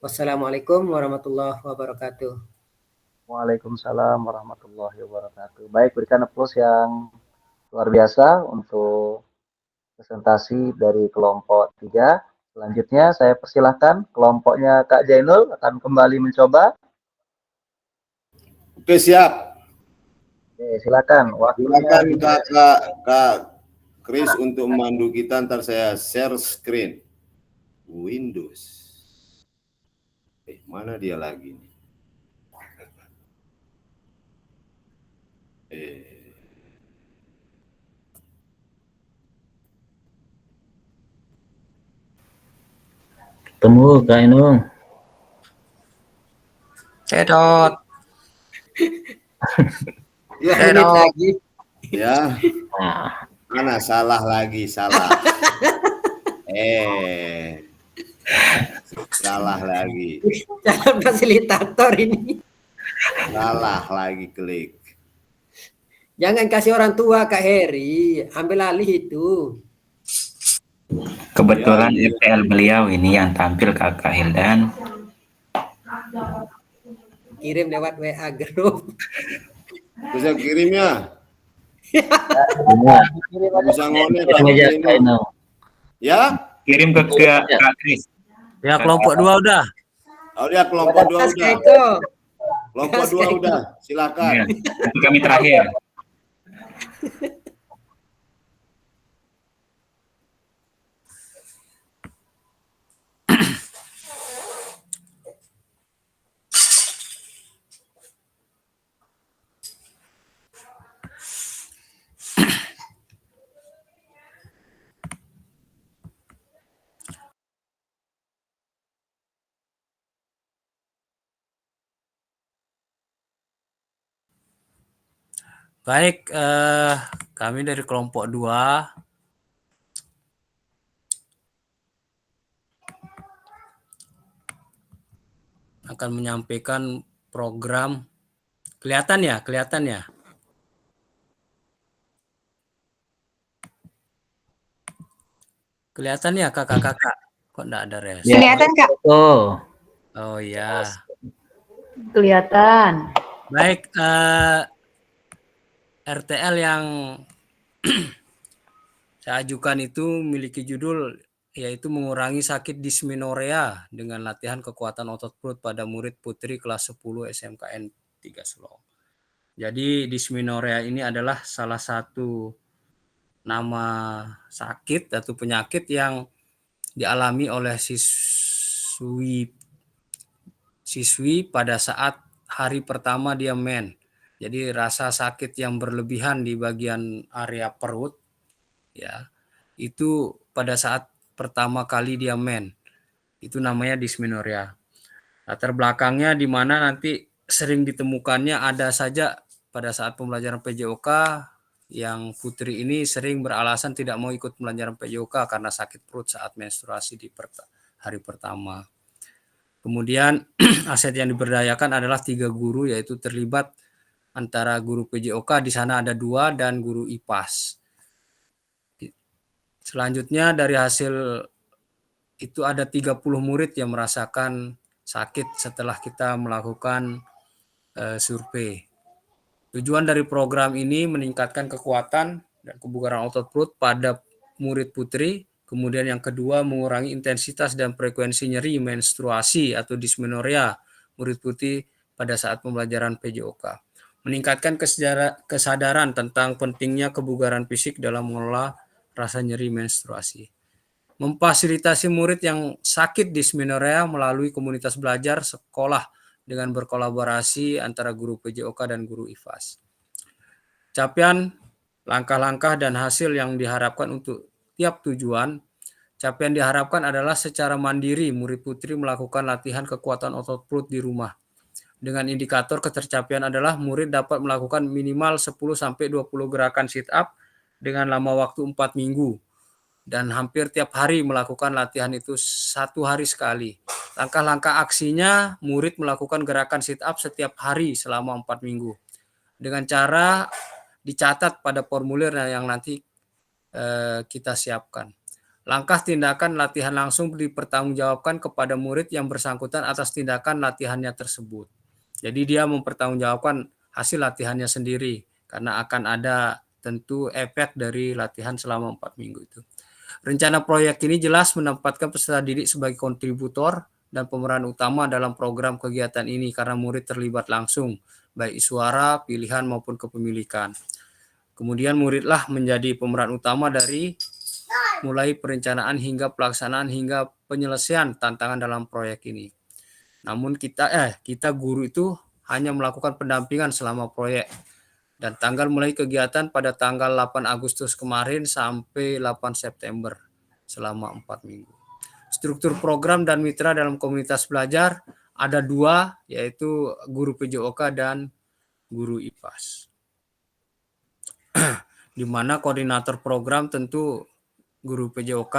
Wassalamualaikum warahmatullahi wabarakatuh. Waalaikumsalam warahmatullahi wabarakatuh. Baik, berikan applause yang luar biasa untuk presentasi dari kelompok 3. Selanjutnya saya persilahkan kelompoknya Kak Jainul akan kembali mencoba. Oke, siap. Oke, silakan. Silakan Kak Chris untuk memandu kita. Ntar saya share screen. Windows. Mana dia lagi nih? Temu Kak Inung. Cedot. Menit lagi. Ya. Mana salah lagi, salah. Salah lagi. Calon fasilitator ini. Salah lagi klik. Jangan kasih orang tua Kak Heri, ambil alih itu. Kebetulan Ya, RTL beliau ini yang tampil Kakak Hildan. Kirim lewat WA group. Bisa kirim ya? Bisa ngonek ya? Kirim ke Kak Kris. Ya, kelompok 2 udah. Oh ya, kelompok 2 udah. Kelompok 2 udah. Silakan. Nanti kami terakhir. Baik, kami dari kelompok 2 akan menyampaikan program. Kelihatan ya? Kelihatan ya kakak-kakak? Kok enggak ada res? Kelihatan Kak. Oh ya. Kelihatan. Baik, RTL yang saya ajukan itu memiliki judul yaitu mengurangi sakit dismenorea dengan latihan kekuatan otot perut pada murid putri kelas 10 SMKN 3 Selong. Jadi dismenorea ini adalah salah satu nama sakit atau penyakit yang dialami oleh siswi pada saat hari pertama dia men. Jadi rasa sakit yang berlebihan di bagian area perut ya, itu pada saat pertama kali dia men. Itu namanya dismenorea. Latar belakangnya di mana nanti sering ditemukannya ada saja pada saat pembelajaran PJOK yang putri ini sering beralasan tidak mau ikut pembelajaran PJOK karena sakit perut saat menstruasi di hari pertama. Kemudian aset yang diberdayakan adalah 3 guru yaitu terlibat antara guru PJOK, di sana ada 2 dan guru IPAS. Selanjutnya dari hasil itu ada 30 murid yang merasakan sakit setelah kita melakukan survei. Tujuan dari program ini meningkatkan kekuatan dan kebugaran otot perut pada murid putri. Kemudian yang kedua mengurangi intensitas dan frekuensi nyeri menstruasi atau dismenorea murid putri pada saat pembelajaran PJOK. Meningkatkan kesadaran tentang pentingnya kebugaran fisik dalam mengelola rasa nyeri menstruasi. Memfasilitasi murid yang sakit dismenorea melalui komunitas belajar sekolah dengan berkolaborasi antara guru PJOK dan guru IFAS. Capaian, langkah-langkah dan hasil yang diharapkan untuk tiap tujuan. Capaian diharapkan adalah secara mandiri murid putri melakukan latihan kekuatan otot perut di rumah. dengan indikator ketercapaian adalah murid dapat melakukan minimal 10-20 gerakan sit up dengan lama waktu 4 minggu. Dan hampir tiap hari melakukan latihan itu 1 hari sekali. Langkah-langkah aksinya, murid melakukan gerakan sit up setiap hari selama 4 minggu. Dengan cara dicatat pada formulir yang nanti kita siapkan. Langkah tindakan latihan langsung dipertanggungjawabkan kepada murid yang bersangkutan atas tindakan latihannya tersebut. Jadi dia mempertanggungjawabkan hasil latihannya sendiri karena akan ada tentu efek dari latihan selama 4 minggu itu. Rencana proyek ini jelas menempatkan peserta didik sebagai kontributor dan pemeran utama dalam program kegiatan ini karena murid terlibat langsung, baik suara, pilihan maupun kepemilikan. Kemudian muridlah menjadi pemeran utama dari mulai perencanaan hingga pelaksanaan hingga penyelesaian tantangan dalam proyek ini. Namun kita guru itu hanya melakukan pendampingan selama proyek. Dan tanggal mulai kegiatan pada tanggal 8 Agustus kemarin sampai 8 September selama 4 minggu. Struktur program dan mitra dalam komunitas belajar ada 2, yaitu guru PJOK dan guru IPAS. Di mana koordinator program tentu guru PJOK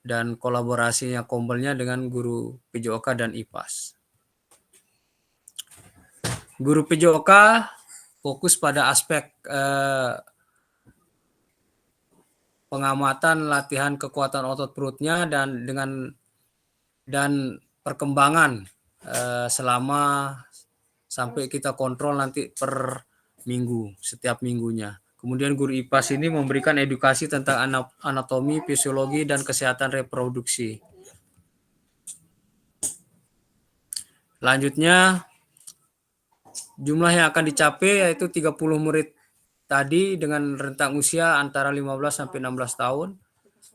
dan kolaborasinya kombelnya dengan guru PJOK dan IPAS. Guru PJOK fokus pada aspek pengamatan latihan kekuatan otot perutnya dan perkembangan selama sampai kita kontrol nanti per minggu, setiap minggunya. Kemudian guru IPAS ini memberikan edukasi tentang anatomi, fisiologi, dan kesehatan reproduksi. Lanjutnya, jumlah yang akan dicapai yaitu 30 murid tadi dengan rentang usia antara 15 sampai 16 tahun,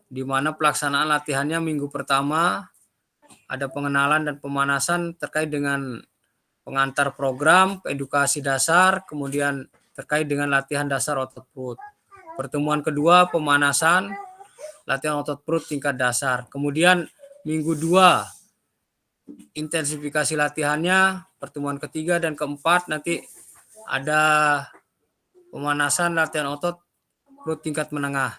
di mana pelaksanaan latihannya minggu pertama ada pengenalan dan pemanasan terkait dengan pengantar program, edukasi dasar, kemudian terkait dengan latihan dasar otot perut. Pertemuan kedua pemanasan, latihan otot perut tingkat dasar. Kemudian minggu 2 intensifikasi latihannya, pertemuan ketiga dan keempat nanti ada pemanasan latihan otot perut tingkat menengah.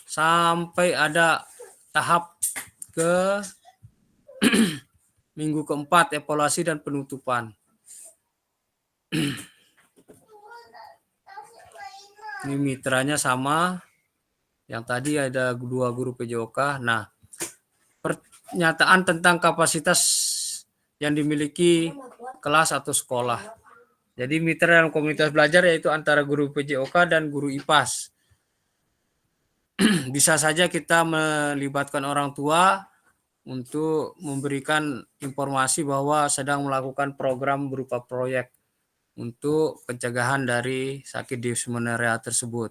Sampai ada tahap ke minggu keempat evaluasi dan penutupan. Ini mitranya sama. Yang tadi ada 2 guru PJOK. Nah, pernyataan tentang kapasitas yang dimiliki kelas atau sekolah. Jadi mitra dalam komunitas belajar yaitu antara guru PJOK dan guru IPAS. Bisa saja kita melibatkan orang tua untuk memberikan informasi bahwa sedang melakukan program berupa proyek untuk pencegahan dari sakit dismenorrea tersebut.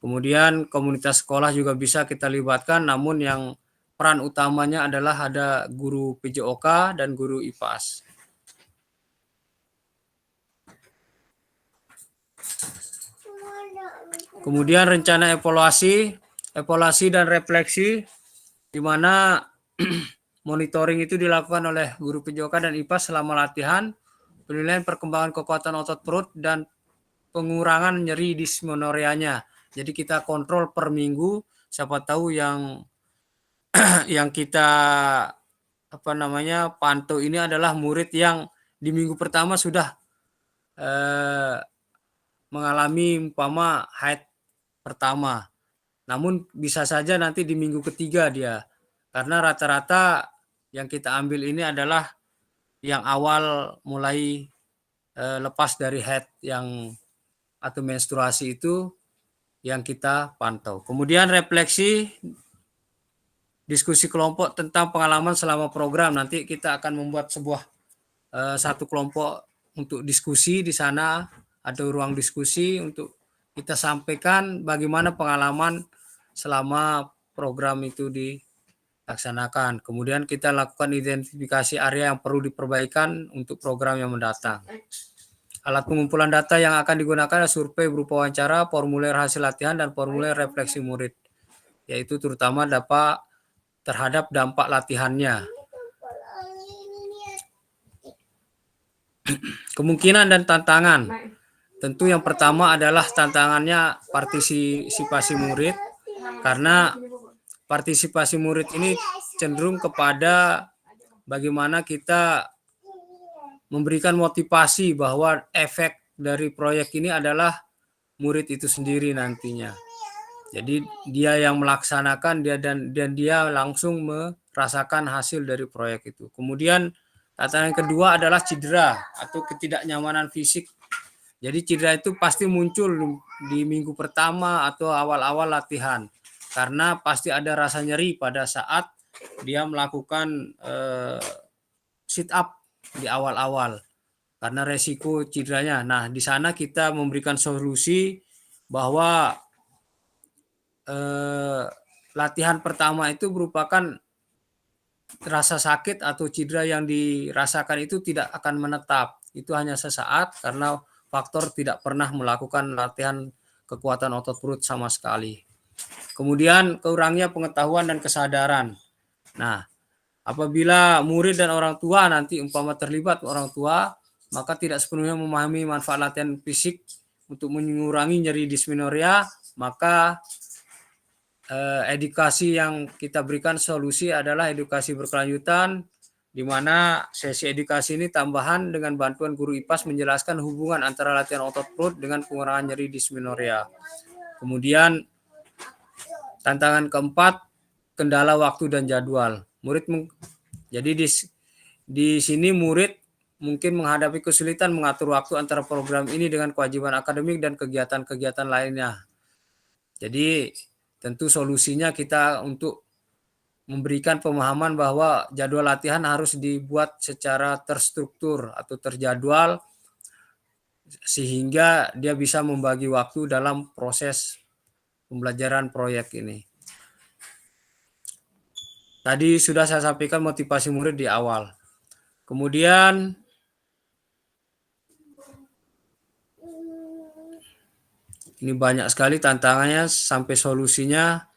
Kemudian komunitas sekolah juga bisa kita libatkan, namun yang peran utamanya adalah ada guru PJOK dan guru IPAS. Kemudian rencana evaluasi dan refleksi, di mana monitoring itu dilakukan oleh guru PJOK dan IPAS selama latihan, penilaian perkembangan kekuatan otot perut dan pengurangan nyeri dismenoreanya. Jadi kita kontrol per minggu, siapa tahu yang kita pantau ini adalah murid yang di minggu pertama sudah mengalami umpama haid pertama. Namun bisa saja nanti di minggu ketiga dia, karena rata-rata yang kita ambil ini adalah yang awal mulai lepas dari haid atau menstruasi itu yang kita pantau. Kemudian refleksi, diskusi kelompok tentang pengalaman selama program. Nanti kita akan membuat sebuah satu kelompok untuk diskusi di sana, ada ruang diskusi untuk kita sampaikan bagaimana pengalaman selama program itu dilaksanakan. Kemudian kita lakukan identifikasi area yang perlu diperbaikan untuk program yang mendatang. Alat pengumpulan data yang akan digunakan adalah survei berupa wawancara, formulir hasil latihan, dan formulir refleksi murid, yaitu terutama terhadap dampak latihannya. Kemungkinan dan tantangan. Tentu yang pertama adalah tantangannya partisipasi murid, karena partisipasi murid ini cenderung kepada bagaimana kita memberikan motivasi bahwa efek dari proyek ini adalah murid itu sendiri nantinya. Jadi dia yang melaksanakan dan dia langsung merasakan hasil dari proyek itu. Kemudian tantangan kedua adalah cedera atau ketidaknyamanan fisik. Jadi cedera itu pasti muncul di minggu pertama atau awal-awal latihan, karena pasti ada rasa nyeri pada saat dia melakukan sit up di awal-awal karena resiko cederanya. Nah, di sana kita memberikan solusi bahwa latihan pertama itu merupakan rasa sakit atau cedera yang dirasakan itu tidak akan menetap. Itu hanya sesaat karena faktor tidak pernah melakukan latihan kekuatan otot perut sama sekali. Kemudian kurangnya pengetahuan dan kesadaran. Nah, apabila murid dan orang tua nanti umpama terlibat orang tua, maka tidak sepenuhnya memahami manfaat latihan fisik untuk mengurangi nyeri dismenoria, maka edukasi yang kita berikan solusi adalah edukasi berkelanjutan, di mana sesi edukasi ini tambahan dengan bantuan guru IPAS menjelaskan hubungan antara latihan otot perut dengan pengurangan nyeri dismenoria. Kemudian tantangan keempat, kendala waktu dan jadwal. Jadi di sini murid mungkin menghadapi kesulitan mengatur waktu antara program ini dengan kewajiban akademik dan kegiatan-kegiatan lainnya. Jadi tentu solusinya kita untuk memberikan pemahaman bahwa jadwal latihan harus dibuat secara terstruktur atau terjadwal sehingga dia bisa membagi waktu dalam proses pembelajaran proyek ini. Tadi sudah saya sampaikan motivasi murid di awal. Kemudian ini banyak sekali tantangannya sampai solusinya.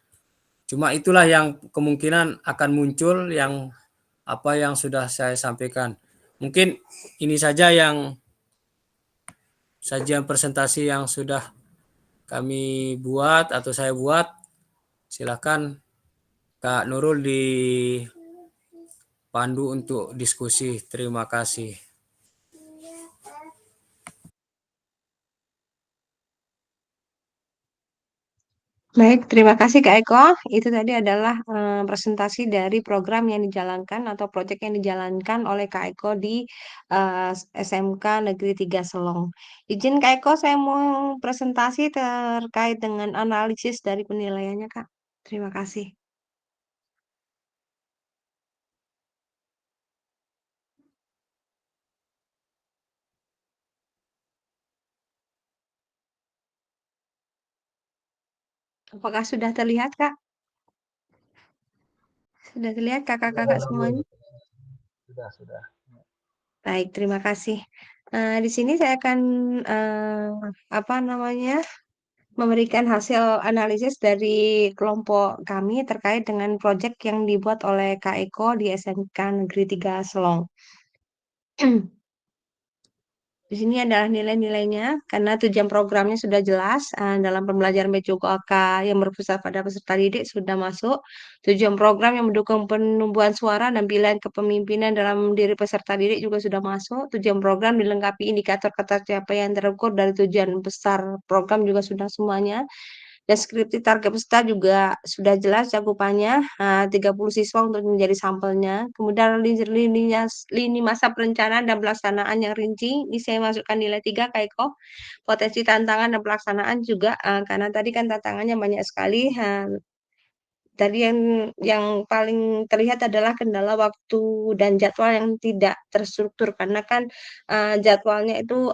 Cuma itulah yang kemungkinan akan muncul yang apa yang sudah saya sampaikan. Mungkin ini saja yang sajian presentasi yang sudah kami buat atau saya buat. Silakan Kak Nurul dipandu untuk diskusi. Terima kasih. Baik, terima kasih Kak Eko. Itu tadi adalah presentasi dari program yang dijalankan atau proyek yang dijalankan oleh Kak Eko di SMK Negeri 3 Selong. Izin Kak Eko, saya mau presentasi terkait dengan analisis dari penilaiannya Kak. Terima kasih. Apakah sudah terlihat Kak? Sudah terlihat kakak-kakak semuanya? Sudah. Baik, terima kasih. Di sini saya akan memberikan hasil analisis dari kelompok kami terkait dengan proyek yang dibuat oleh Kak Eko di SMK Negeri 3 Selong. Di sini adalah nilai-nilainya, karena tujuan programnya sudah jelas dalam pembelajaran BCUK yang berpusat pada peserta didik sudah masuk. Tujuan program yang mendukung penumbuhan suara dan pilihan kepemimpinan dalam diri peserta didik juga sudah masuk. Tujuan program dilengkapi indikator capaian terukur dari tujuan besar program juga sudah semuanya. Deskripsi target peserta juga sudah jelas cakupannya, 30 siswa untuk menjadi sampelnya. Kemudian lini masa perencanaan dan pelaksanaan yang rinci, ini saya masukkan nilai 3 Kak Eko. Potensi tantangan dan pelaksanaan juga, karena tadi kan tantangannya banyak sekali. Tadi yang paling terlihat adalah kendala waktu dan jadwal yang tidak terstruktur, karena kan jadwalnya itu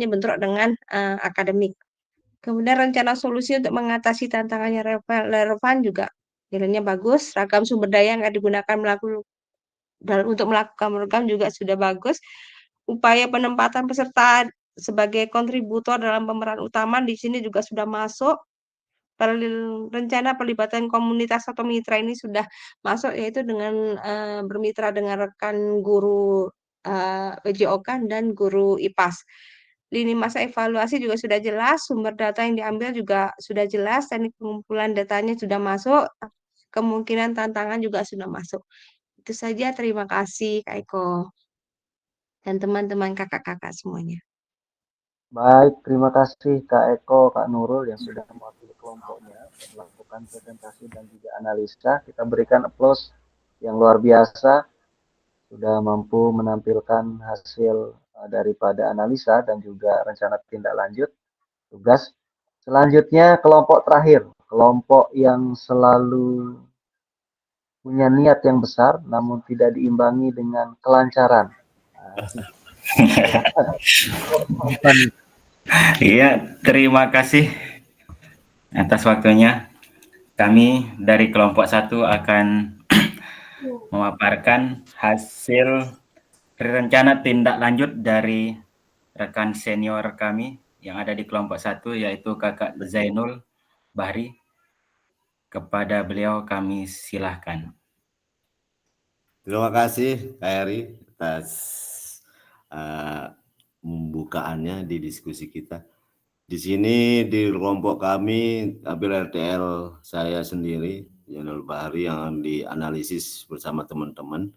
bentrok dengan akademik. Kemudian rencana solusi untuk mengatasi tantangan yang relevan juga nilainya bagus. Ragam sumber daya yang akan digunakan untuk melakukan program juga sudah bagus. Upaya penempatan peserta sebagai kontributor dalam pemeran utama di sini juga sudah masuk. Rencana pelibatan komunitas atau mitra ini sudah masuk, yaitu dengan bermitra dengan rekan guru BJOK dan guru IPAS. Lini masa evaluasi juga sudah jelas, sumber data yang diambil juga sudah jelas, teknik pengumpulan datanya sudah masuk, kemungkinan tantangan juga sudah masuk. Itu saja, terima kasih Kak Eko dan teman-teman kakak-kakak semuanya. Baik, terima kasih Kak Eko, Kak Nurul yang sudah mewakili kelompoknya melakukan presentasi dan juga analisa. Kita berikan applause yang luar biasa, sudah mampu menampilkan hasil daripada analisa dan juga rencana tindak lanjut tugas. Selanjutnya kelompok terakhir, kelompok yang selalu punya niat yang besar namun tidak diimbangi dengan kelancaran. Iya, terima kasih atas waktunya. Kami dari kelompok 1 akan memaparkan hasil rencana tindak lanjut dari rekan senior kami yang ada di kelompok 1, yaitu Kakak Zainul Bahri. Kepada beliau kami silahkan. Terima kasih Kak Heri atas pembukaannya di diskusi kita. Di sini di kelompok kami, ambil RTL saya sendiri, Zainul Bahri, yang dianalisis bersama teman-teman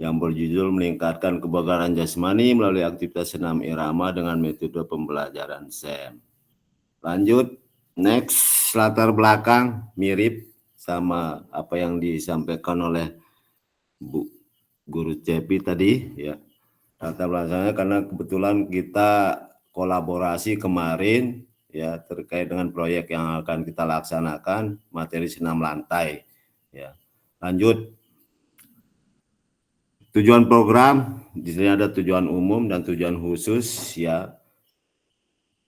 yang berjudul meningkatkan kebugaran jasmani melalui aktivitas senam irama dengan metode pembelajaran SEM. Lanjut, next, latar belakang mirip sama apa yang disampaikan oleh Bu Guru Cepi tadi, ya. Latar belakangnya karena kebetulan kita kolaborasi kemarin, ya, terkait dengan proyek yang akan kita laksanakan, materi senam lantai, ya. Lanjut. Tujuan program, di sini ada tujuan umum dan tujuan khusus, ya.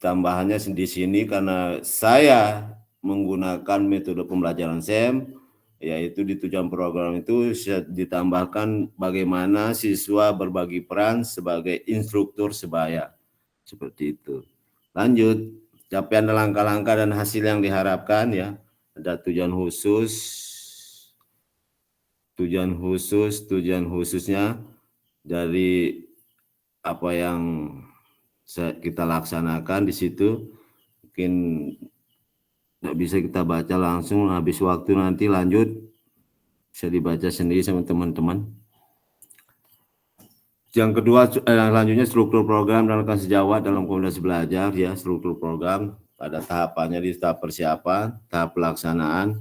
Tambahannya di sini karena saya menggunakan metode pembelajaran SEM, yaitu di tujuan program itu ditambahkan bagaimana siswa berbagi peran sebagai instruktur sebaya. Seperti itu. Lanjut, capaian langkah-langkah dan hasil yang diharapkan, ya. Ada tujuan khususnya dari apa yang kita laksanakan di situ. Mungkin nggak bisa kita baca langsung, habis waktu nanti lanjut bisa dibaca sendiri sama teman-teman. Yang kedua, selanjutnya struktur program dan rekan sejawat dalam komunitas belajar, ya. Struktur program pada tahapannya di tahap persiapan, tahap pelaksanaan,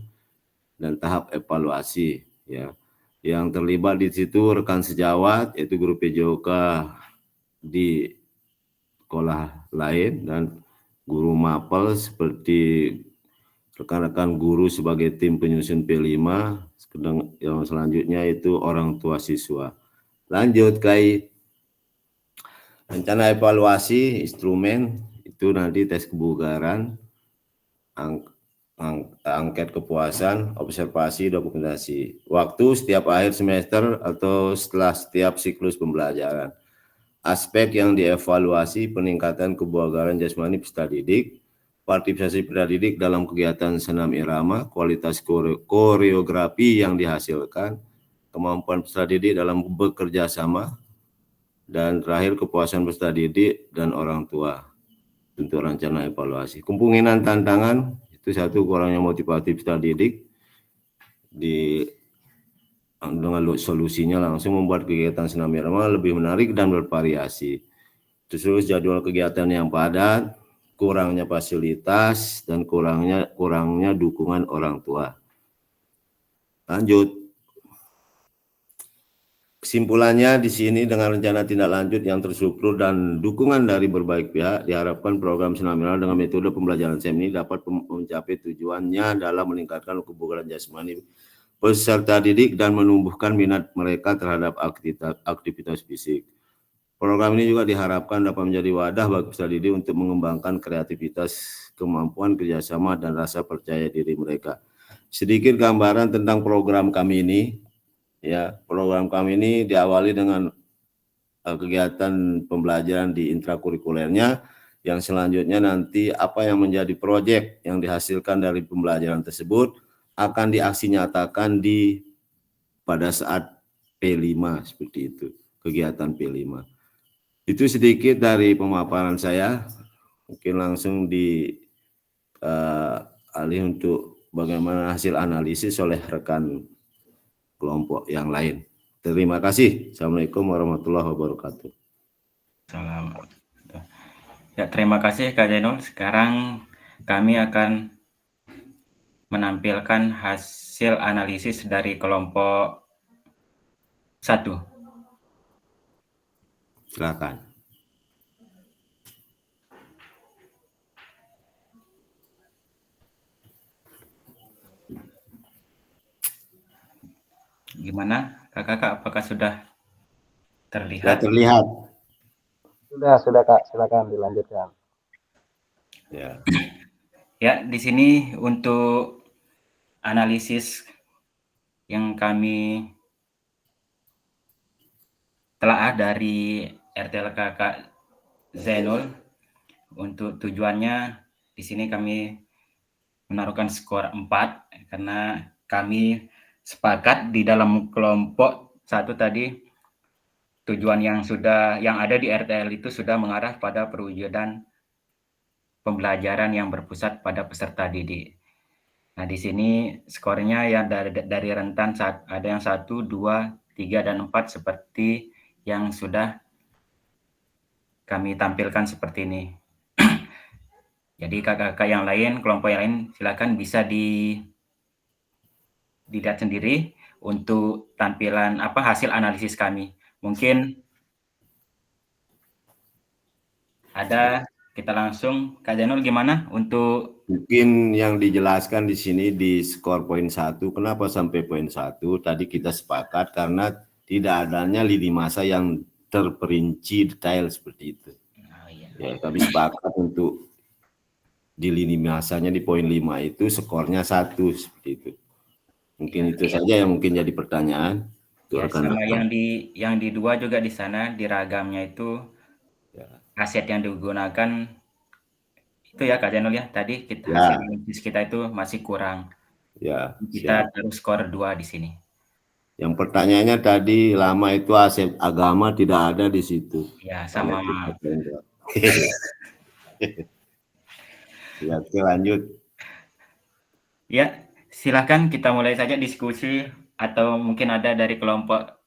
dan tahap evaluasi, ya. Yang terlibat di situ rekan sejawat, yaitu guru PJOK di sekolah lain dan guru mapel seperti rekan-rekan guru sebagai tim penyusun P5, yang selanjutnya itu orang tua siswa. Lanjut, Kai. Rencana evaluasi instrumen itu nanti tes kebugaran, angket kepuasan, observasi, dokumentasi. Waktu setiap akhir semester atau setelah setiap siklus pembelajaran. Aspek yang dievaluasi peningkatan kebugaran jasmani peserta didik, partisipasi peserta didik dalam kegiatan senam irama, kualitas koreografi yang dihasilkan, kemampuan peserta didik dalam bekerja sama, dan terakhir kepuasan peserta didik dan orang tua. Untuk rencana evaluasi. Kemungkinan tantangan itu satu, kurangnya motivasi peserta didik dengan solusinya langsung membuat kegiatan senam irama lebih menarik dan bervariasi. Terus jadwal kegiatan yang padat, kurangnya fasilitas, dan kurangnya dukungan orang tua. Lanjut. Kesimpulannya di sini dengan rencana tindak lanjut yang terstruktur dan dukungan dari berbagai pihak, diharapkan program senam irama dengan metode pembelajaran SEM ini dapat mencapai tujuannya dalam meningkatkan kebugaran jasmani peserta didik dan menumbuhkan minat mereka terhadap aktivitas fisik. Program ini juga diharapkan dapat menjadi wadah bagi peserta didik untuk mengembangkan kreativitas, kemampuan kerjasama, dan rasa percaya diri mereka. Sedikit gambaran tentang program kami ini. Ya, program kami ini diawali dengan kegiatan pembelajaran di intrakurikulernya, yang selanjutnya nanti apa yang menjadi proyek yang dihasilkan dari pembelajaran tersebut akan diaksi nyatakan pada saat P5 seperti itu. kegiatan P5. Itu sedikit dari pemaparan saya. Mungkin langsung alih untuk bagaimana hasil analisis oleh rekan kelompok yang lain. Terima kasih. Assalamualaikum warahmatullahi wabarakatuh. Salam. Ya, terima kasih Kak Zainul. Sekarang kami akan menampilkan hasil analisis dari kelompok 1. Silakan. Gimana kakak-kakak, apakah sudah Sudah terlihat? terlihat. Sudah Kak, silakan dilanjutkan. Ya. Ya, di sini untuk analisis yang kami telah dari RTL kakak Zainul, untuk tujuannya di sini kami menaruhkan skor 4 karena kami sepakat di dalam kelompok 1 tadi tujuan yang ada di RTL itu sudah mengarah pada perwujudan pembelajaran yang berpusat pada peserta didik. Nah, di sini skornya yang dari rentan ada yang 1, 2, 3, dan 4 seperti yang sudah kami tampilkan seperti ini. Jadi kakak-kakak yang lain, kelompok yang lain, silakan bisa dilihat sendiri untuk tampilan hasil analisis kami. Mungkin ada, kita langsung Kak Zainul gimana untuk Mungkin yang dijelaskan di sini di skor poin 1, kenapa sampai poin 1? Tadi kita sepakat karena tidak adanya lini masa yang terperinci detail seperti itu. Ya, kami sepakat untuk di lini masanya di poin 5 itu skornya 1 seperti itu. Mungkin itu saja yang mungkin jadi pertanyaan. Ya, sama yang di 2 juga di sana di ragamnya itu aset yang digunakan itu ya Kak Zainul ya, tadi hasil analisis kita itu masih kurang. Ya, kita terus skor 2 di sini. Yang pertanyaannya tadi lama itu aset agama tidak ada di situ. Ya, sama. Ya, oke, lanjut. Ya, silakan kita mulai saja diskusi atau mungkin ada dari kelompok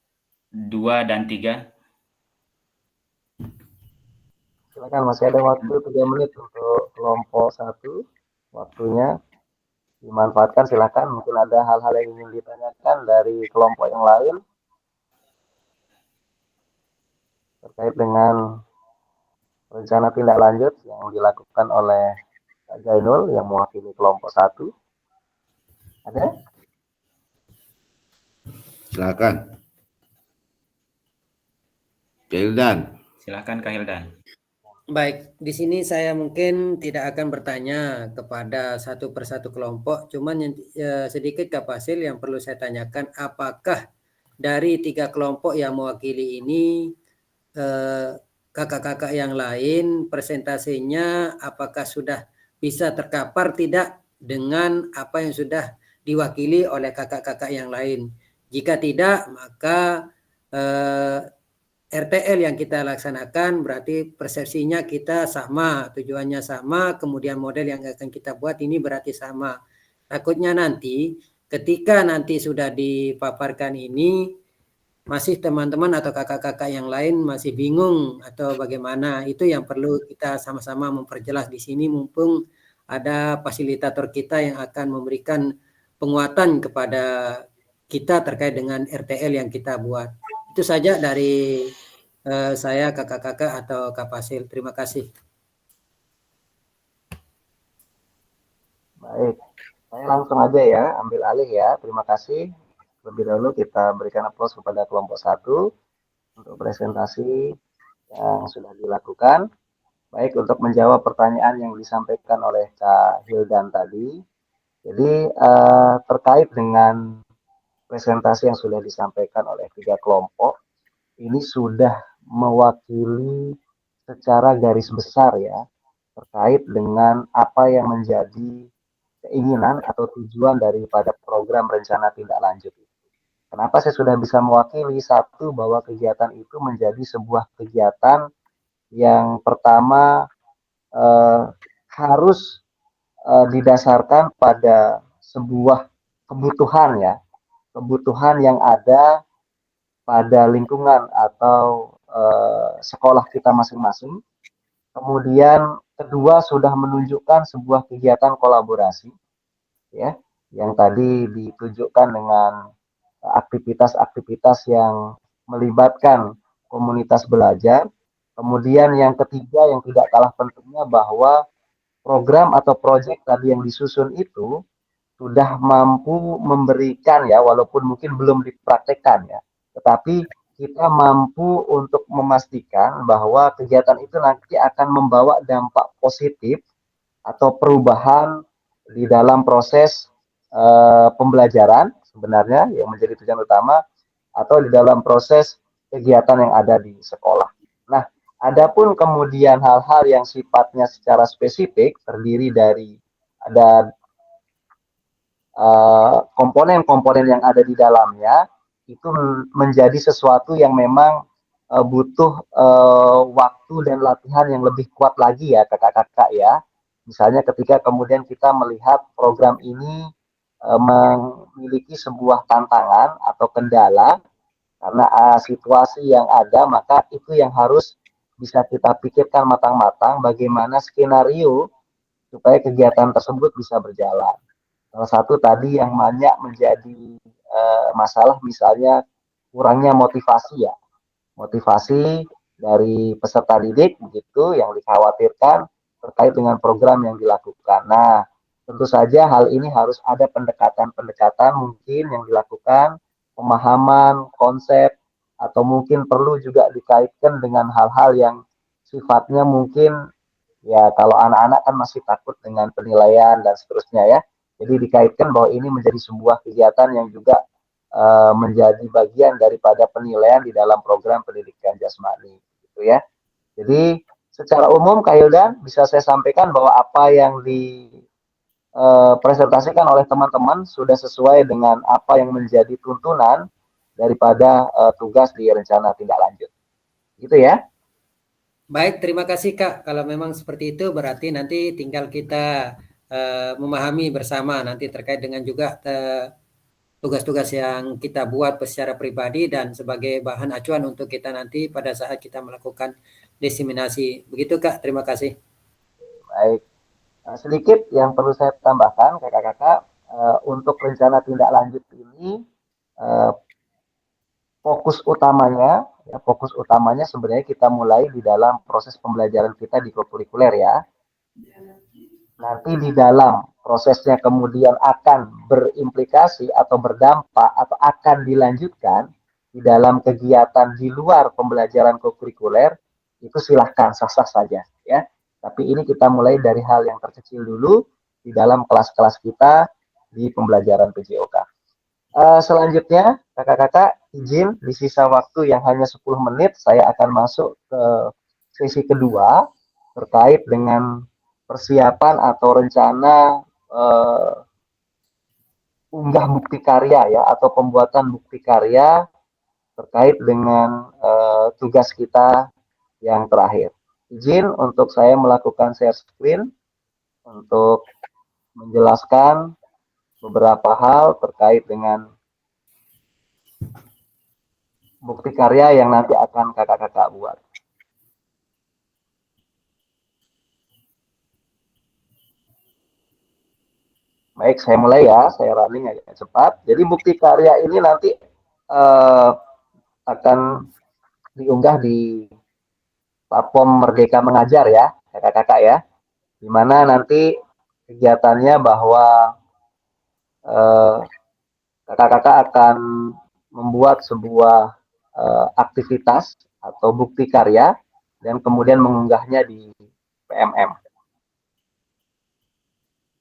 2 dan 3. Silakan, masih ada waktu 3 menit untuk kelompok 1. Waktunya dimanfaatkan, silakan. Mungkin ada hal-hal yang ingin ditanyakan dari kelompok yang lain terkait dengan rencana tindak lanjut yang dilakukan oleh Kak Zainul yang mewakili kelompok 1. Ada? Silakan. Hildan. Silakan Kak Hildan. Baik, di sini saya mungkin tidak akan bertanya kepada satu persatu kelompok, cuman sedikit Kak Fasil yang perlu saya tanyakan, apakah dari 3 kelompok yang mewakili ini kakak-kakak yang lain persentasenya apakah sudah bisa terkapar tidak dengan apa yang sudah diwakili oleh kakak-kakak yang lain? Jika tidak, maka RTL yang kita laksanakan berarti persepsinya kita sama, tujuannya sama, kemudian model yang akan kita buat ini berarti sama. Takutnya nanti ketika nanti sudah dipaparkan ini, masih teman-teman atau kakak-kakak yang lain masih bingung atau bagaimana. Itu yang perlu kita sama-sama memperjelas di sini, mumpung ada fasilitator kita yang akan memberikan penguatan kepada kita terkait dengan RTL yang kita buat. Itu saja dari saya kakak-kakak atau Kak Fasil. Terima kasih. Baik, saya langsung aja ya, ambil alih ya. Terima kasih. Lebih dahulu kita berikan aplaus kepada kelompok 1 untuk presentasi yang sudah dilakukan. Baik, untuk menjawab pertanyaan yang disampaikan oleh Kak Hildan tadi. Jadi terkait dengan presentasi yang sudah disampaikan oleh 3 kelompok, ini sudah mewakili secara garis besar ya, terkait dengan apa yang menjadi keinginan atau tujuan daripada program rencana tindak lanjut itu. Kenapa saya sudah bisa mewakili? Satu, bahwa kegiatan itu menjadi sebuah kegiatan yang pertama harus didasarkan pada sebuah kebutuhan ya, kebutuhan yang ada pada lingkungan atau sekolah kita masing-masing. Kemudian kedua, sudah menunjukkan sebuah kegiatan kolaborasi ya, yang tadi ditujukan dengan aktivitas-aktivitas yang melibatkan komunitas belajar. Kemudian yang ketiga yang tidak kalah pentingnya, bahwa program atau proyek tadi yang disusun itu sudah mampu memberikan ya, walaupun mungkin belum dipraktekkan ya, tetapi kita mampu untuk memastikan bahwa kegiatan itu nanti akan membawa dampak positif atau perubahan di dalam proses pembelajaran sebenarnya yang menjadi tujuan utama, atau di dalam proses kegiatan yang ada di sekolah. Nah, adapun kemudian hal-hal yang sifatnya secara spesifik terdiri dari ada komponen-komponen yang ada di dalamnya, itu menjadi sesuatu yang memang butuh waktu dan latihan yang lebih kuat lagi ya kakak-kakak ya. Misalnya ketika kemudian kita melihat program ini memiliki sebuah tantangan atau kendala karena situasi yang ada, maka itu yang harus bisa kita pikirkan matang-matang bagaimana skenario supaya kegiatan tersebut bisa berjalan. Salah satu tadi yang banyak menjadi masalah misalnya kurangnya motivasi ya, motivasi dari peserta didik begitu yang dikhawatirkan terkait dengan program yang dilakukan. Nah, tentu saja hal ini harus ada pendekatan-pendekatan mungkin yang dilakukan, pemahaman, konsep, atau mungkin perlu juga dikaitkan dengan hal-hal yang sifatnya mungkin ya kalau anak-anak kan masih takut dengan penilaian dan seterusnya ya. Jadi dikaitkan bahwa ini menjadi sebuah kegiatan yang juga menjadi bagian daripada penilaian di dalam program pendidikan jasmani gitu ya. Jadi secara umum Kak Hildan bisa saya sampaikan bahwa apa yang dipresentasikan oleh teman-teman sudah sesuai dengan apa yang menjadi tuntunan daripada tugas di rencana tindak lanjut. Gitu ya. Baik, terima kasih Kak. Kalau memang seperti itu berarti nanti tinggal kita memahami bersama nanti terkait dengan juga tugas-tugas yang kita buat secara pribadi dan sebagai bahan acuan untuk kita nanti pada saat kita melakukan diseminasi. Begitu Kak, terima kasih. Baik. Sedikit yang perlu saya tambahkan kakak-kakak, untuk rencana tindak lanjut ini fokus utamanya sebenarnya kita mulai di dalam proses pembelajaran kita di kurikuler ya. Nanti di dalam prosesnya kemudian akan berimplikasi atau berdampak atau akan dilanjutkan di dalam kegiatan di luar pembelajaran kurikuler, itu silahkan sah-sah saja ya. Tapi ini kita mulai dari hal yang terkecil dulu di dalam kelas-kelas kita di pembelajaran PJOK. Selanjutnya kakak-kakak izin di sisa waktu yang hanya 10 menit saya akan masuk ke sesi kedua terkait dengan persiapan atau rencana unggah bukti karya ya atau pembuatan bukti karya terkait dengan tugas kita yang terakhir. Izin untuk saya melakukan share screen untuk menjelaskan beberapa hal terkait dengan bukti karya yang nanti akan kakak-kakak buat. Baik, saya mulai ya, saya running agak cepat. Jadi bukti karya ini nanti akan diunggah di platform Merdeka Mengajar ya, kakak-kakak ya. Di mana nanti kegiatannya bahwa kakak-kakak akan membuat sebuah aktivitas atau bukti karya dan kemudian mengunggahnya di PMM.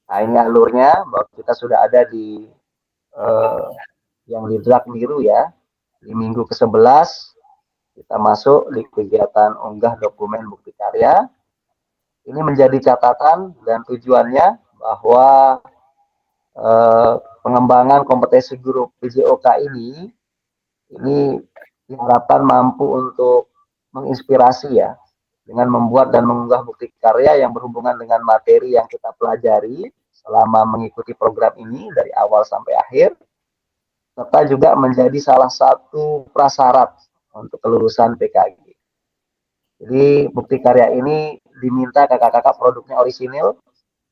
Nah ini alurnya bahwa kita sudah ada di yang di draft biru ya. Di minggu ke-11 kita masuk di kegiatan unggah dokumen bukti karya. Ini menjadi catatan dan tujuannya bahwa pengembangan kompetensi guru PJOK ini Ini diharapkan mampu untuk menginspirasi ya, dengan membuat dan mengunggah bukti karya yang berhubungan dengan materi yang kita pelajari selama mengikuti program ini dari awal sampai akhir, serta juga menjadi salah satu prasyarat untuk kelulusan PKG. Jadi bukti karya ini diminta kakak-kakak produknya orisinil,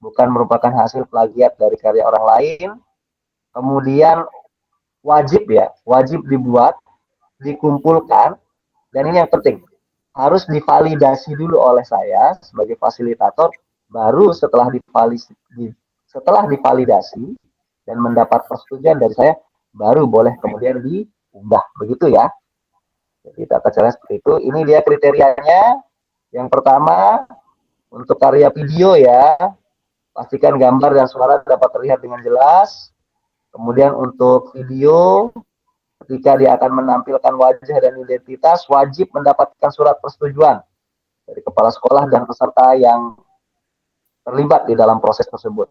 bukan merupakan hasil plagiat dari karya orang lain. Kemudian wajib dibuat, dikumpulkan, dan ini yang penting, harus divalidasi dulu oleh saya sebagai fasilitator, baru setelah divalidasi dan mendapat persetujuan dari saya, baru boleh kemudian diunggah, begitu ya. Jadi tata cara seperti itu. Ini dia kriterianya. Yang pertama, untuk karya video ya, pastikan gambar dan suara dapat terlihat dengan jelas. Kemudian untuk video, ketika dia akan menampilkan wajah dan identitas, wajib mendapatkan surat persetujuan dari kepala sekolah dan peserta yang terlibat di dalam proses tersebut.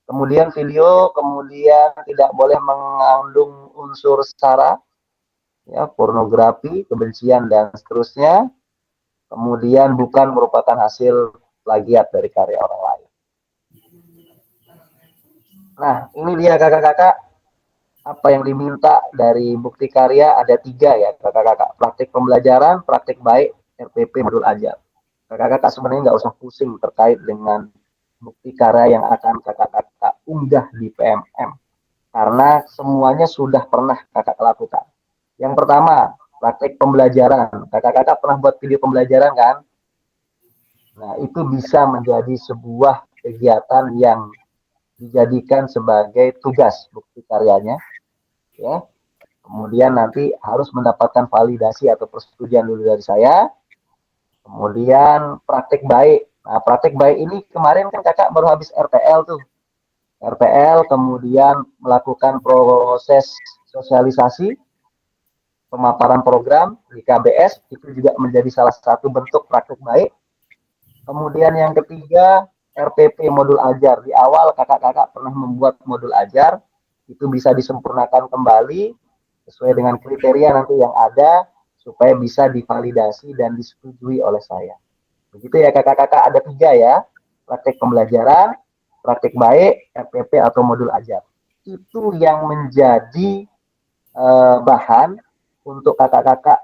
Kemudian video, tidak boleh mengandung unsur sara, ya, pornografi, kebencian, dan seterusnya. Kemudian bukan merupakan hasil plagiat dari karya orang lain. Nah, ini dia kakak-kakak, apa yang diminta dari bukti karya ada 3 ya kakak-kakak. Praktik pembelajaran, praktik baik, RPP modul ajar. Kakak-kakak sebenarnya nggak usah pusing terkait dengan bukti karya yang akan kakak-kakak unggah di PMM. Karena semuanya sudah pernah kakak lakukan. Yang pertama, praktik pembelajaran. Kakak-kakak pernah buat video pembelajaran kan? Nah, itu bisa menjadi sebuah kegiatan yang dijadikan sebagai tugas bukti karyanya. Ya. Kemudian nanti harus mendapatkan validasi atau persetujuan dulu dari saya. Kemudian praktik baik. Nah, praktik baik ini kemarin kan kakak baru habis RTL tuh. RTL, kemudian melakukan proses sosialisasi, pemaparan program di KBS, itu juga menjadi salah satu bentuk praktik baik. Kemudian yang ketiga, RPP modul ajar. Di awal kakak-kakak pernah membuat modul ajar, itu bisa disempurnakan kembali sesuai dengan kriteria nanti yang ada, supaya bisa divalidasi dan disetujui oleh saya. Begitu ya kakak-kakak, ada 3 ya, praktik pembelajaran, praktik baik, RPP atau modul ajar. Itu yang menjadi bahan untuk kakak-kakak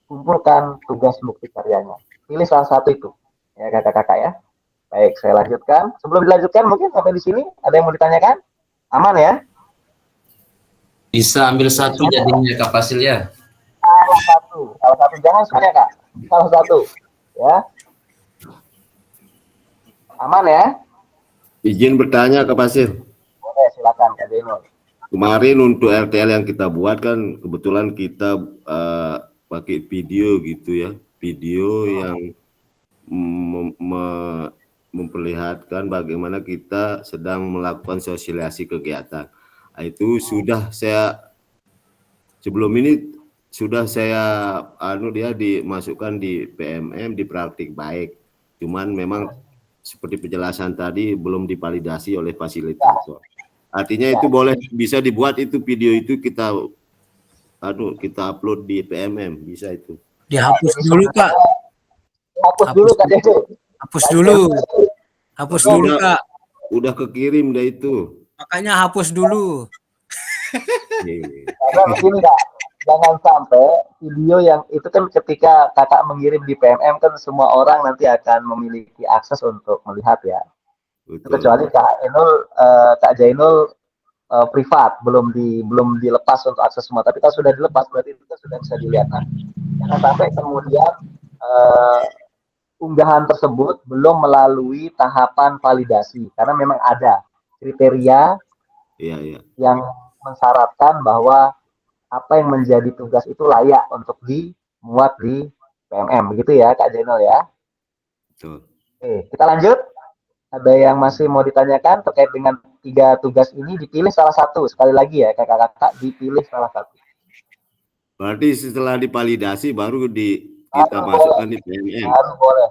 kumpulkan tugas bukti karyanya. Pilih salah satu itu, ya kakak-kakak ya. Baik, saya lanjutkan. Sebelum dilanjutkan, mungkin sampai di sini ada yang mau ditanyakan? Aman ya? Bisa ambil satu jadinya Kak Fasil ya. Salah satu, jangan semuanya Kak. Salah satu, ya. Aman ya? Izin bertanya Kak Fasil. Boleh, silakan Kak Zainul. Kemarin untuk RTL yang kita buat kan kebetulan kita pakai video gitu ya, video yang memperlihatkan bagaimana kita sedang melakukan sosialisasi kegiatan. Itu sudah saya sebelum ini sudah saya dimasukkan di PMM di praktik baik. Cuman memang seperti penjelasan tadi belum divalidasi oleh fasilitator. Artinya itu boleh bisa dibuat itu video itu kita upload di PMM, bisa itu. Dihapus dulu Kak. Hapus dulu Kak Dedo. Hapus dulu. Hapus dulu Kak. Udah kekirim dah itu. Makanya hapus dulu. Karena begini Kak, jangan sampai video yang itu kan ketika kakak mengirim di PMM kan semua orang nanti akan memiliki akses untuk melihat ya. Betul. Kecuali Kak Zainul privat, belum dilepas untuk akses semua. Tapi kalau sudah dilepas berarti itu sudah bisa dilihat. Nah, jangan sampai kemudian unggahan tersebut belum melalui tahapan validasi, karena memang ada kriteria yang mensyaratkan bahwa apa yang menjadi tugas itu layak untuk dimuat di PMM, begitu ya Kak Zainul ya. Betul. Oke, kita lanjut. Ada yang masih mau ditanyakan terkait dengan 3 tugas ini? Dipilih salah satu, sekali lagi ya kakak-kakak, dipilih salah satu. Berarti setelah divalidasi baru kita masukkan di PMM. Baru boleh.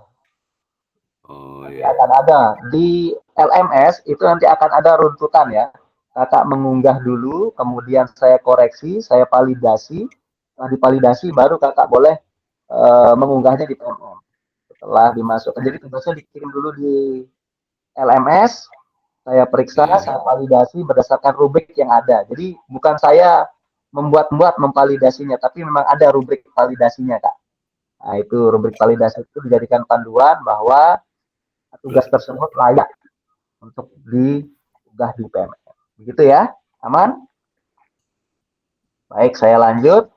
Oh iya. Akan ada di LMS itu nanti akan ada runtutan ya. kakak mengunggah dulu, kemudian saya koreksi, saya validasi. Setelah divalidasi baru kakak boleh mengunggahnya di PMM. Setelah dimasukkan, jadi tugasnya dikirim dulu di LMS, saya periksa, saya validasi berdasarkan rubrik yang ada. Jadi bukan saya membuat-buat memvalidasinya, tapi memang ada rubrik validasinya, Kak. Nah, itu rubrik validasi itu dijadikan panduan bahwa tugas tersebut layak untuk diunggah di PMM. Begitu ya, aman? Baik, saya lanjut.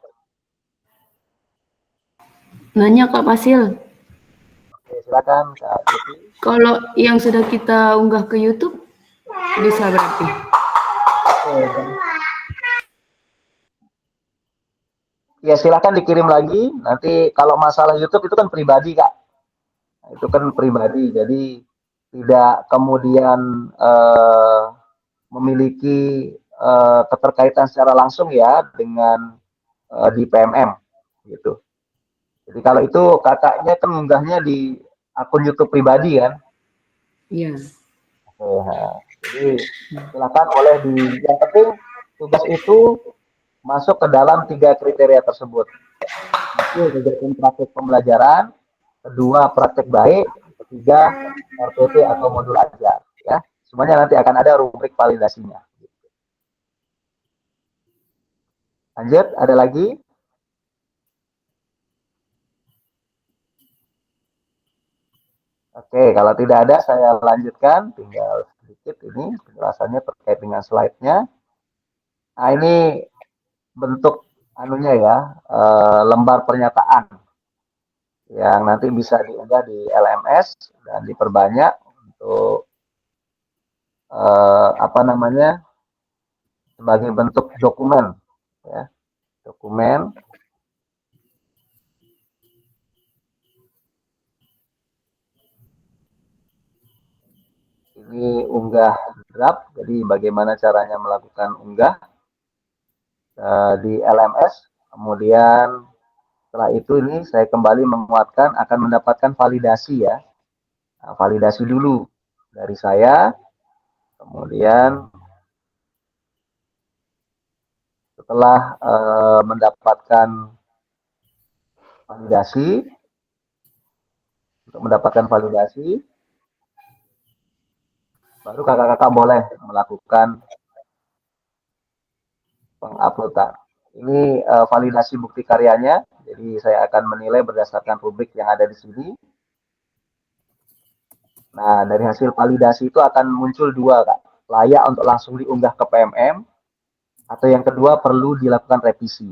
Nanya Kak Fasil, Oke, silakan Kak Jepri. kalau yang sudah kita unggah ke YouTube bisa berarti? Ya silakan dikirim lagi. Nanti kalau masalah YouTube itu kan pribadi, Kak. Itu kan pribadi, jadi tidak kemudian memiliki keterkaitan secara langsung ya dengan di PMM gitu. Jadi kalau itu kakaknya kan mengunggahnya di akun YouTube pribadi kan? Iya. Jadi silakan boleh yang penting tugas itu masuk ke dalam 3 kriteria tersebut. Itu kegiatan praktek pembelajaran, kedua praktek baik, ketiga RPT atau modul ajar ya. Semuanya nanti akan ada rubrik validasinya. Lanjut, ada lagi? Oke, kalau tidak ada saya lanjutkan, tinggal sedikit ini penjelasannya terkait dengan slide-nya. Nah, ini bentuk anunya ya, lembar pernyataan yang nanti bisa diunggah di LMS dan diperbanyak untuk sebagai bentuk dokumen ya, dokumen. Ini unggah draft, jadi bagaimana caranya melakukan unggah di LMS. Kemudian setelah itu ini saya kembali menguatkan akan mendapatkan validasi ya. Nah, validasi dulu dari saya. Kemudian setelah mendapatkan validasi, baru kakak-kakak boleh melakukan penguploadan. Ini validasi bukti karyanya, jadi saya akan menilai berdasarkan rubrik yang ada di sini. Nah, dari hasil validasi itu akan muncul 2, Kak. Layak untuk langsung diunggah ke PMM, atau yang kedua perlu dilakukan revisi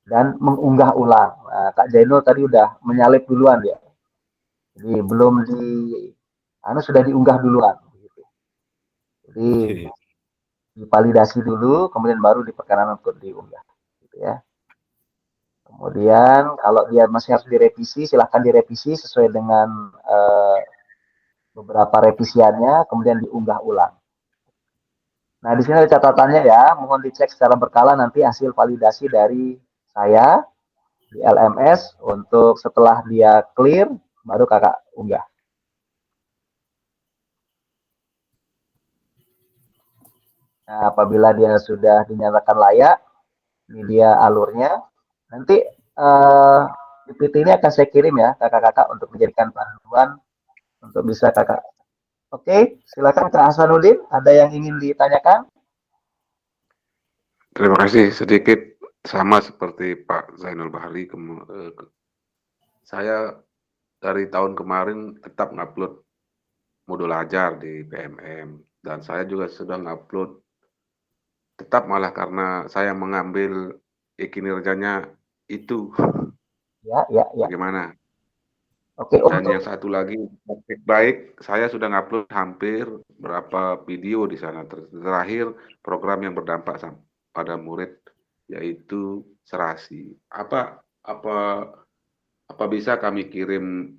dan mengunggah ulang. Nah, Kak Jainul tadi udah menyalip duluan ya. Jadi belum sudah diunggah duluan. Jadi divalidasi dulu, kemudian baru diperkenan untuk diunggah. Gitu ya. Kemudian kalau dia masih harus direvisi, silahkan direvisi sesuai dengan beberapa revisiannya, kemudian diunggah ulang. Nah, di sini ada catatannya ya, mohon dicek secara berkala nanti hasil validasi dari saya di LMS untuk setelah dia clear, baru kakak unggah. Nah, apabila dia sudah dinyatakan layak, ini dia alurnya. Nanti PPT ini akan saya kirim ya kakak-kakak untuk menjadikan panduan untuk bisa kakak. Oke, silakan Kak Hasanuddin, ada yang ingin ditanyakan? Terima kasih. Sedikit sama seperti Pak Zainul Bahri. Saya dari tahun kemarin tetap ngupload modul ajar di PMM, dan saya juga sudah ngupload tetap malah karena saya mengambil kinerjanya itu. Ya. Bagaimana? Oke, dan yang satu lagi baik, saya sudah ngupload hampir berapa video di sana. Terakhir program yang berdampak pada murid yaitu serasi. Apa bisa kami kirim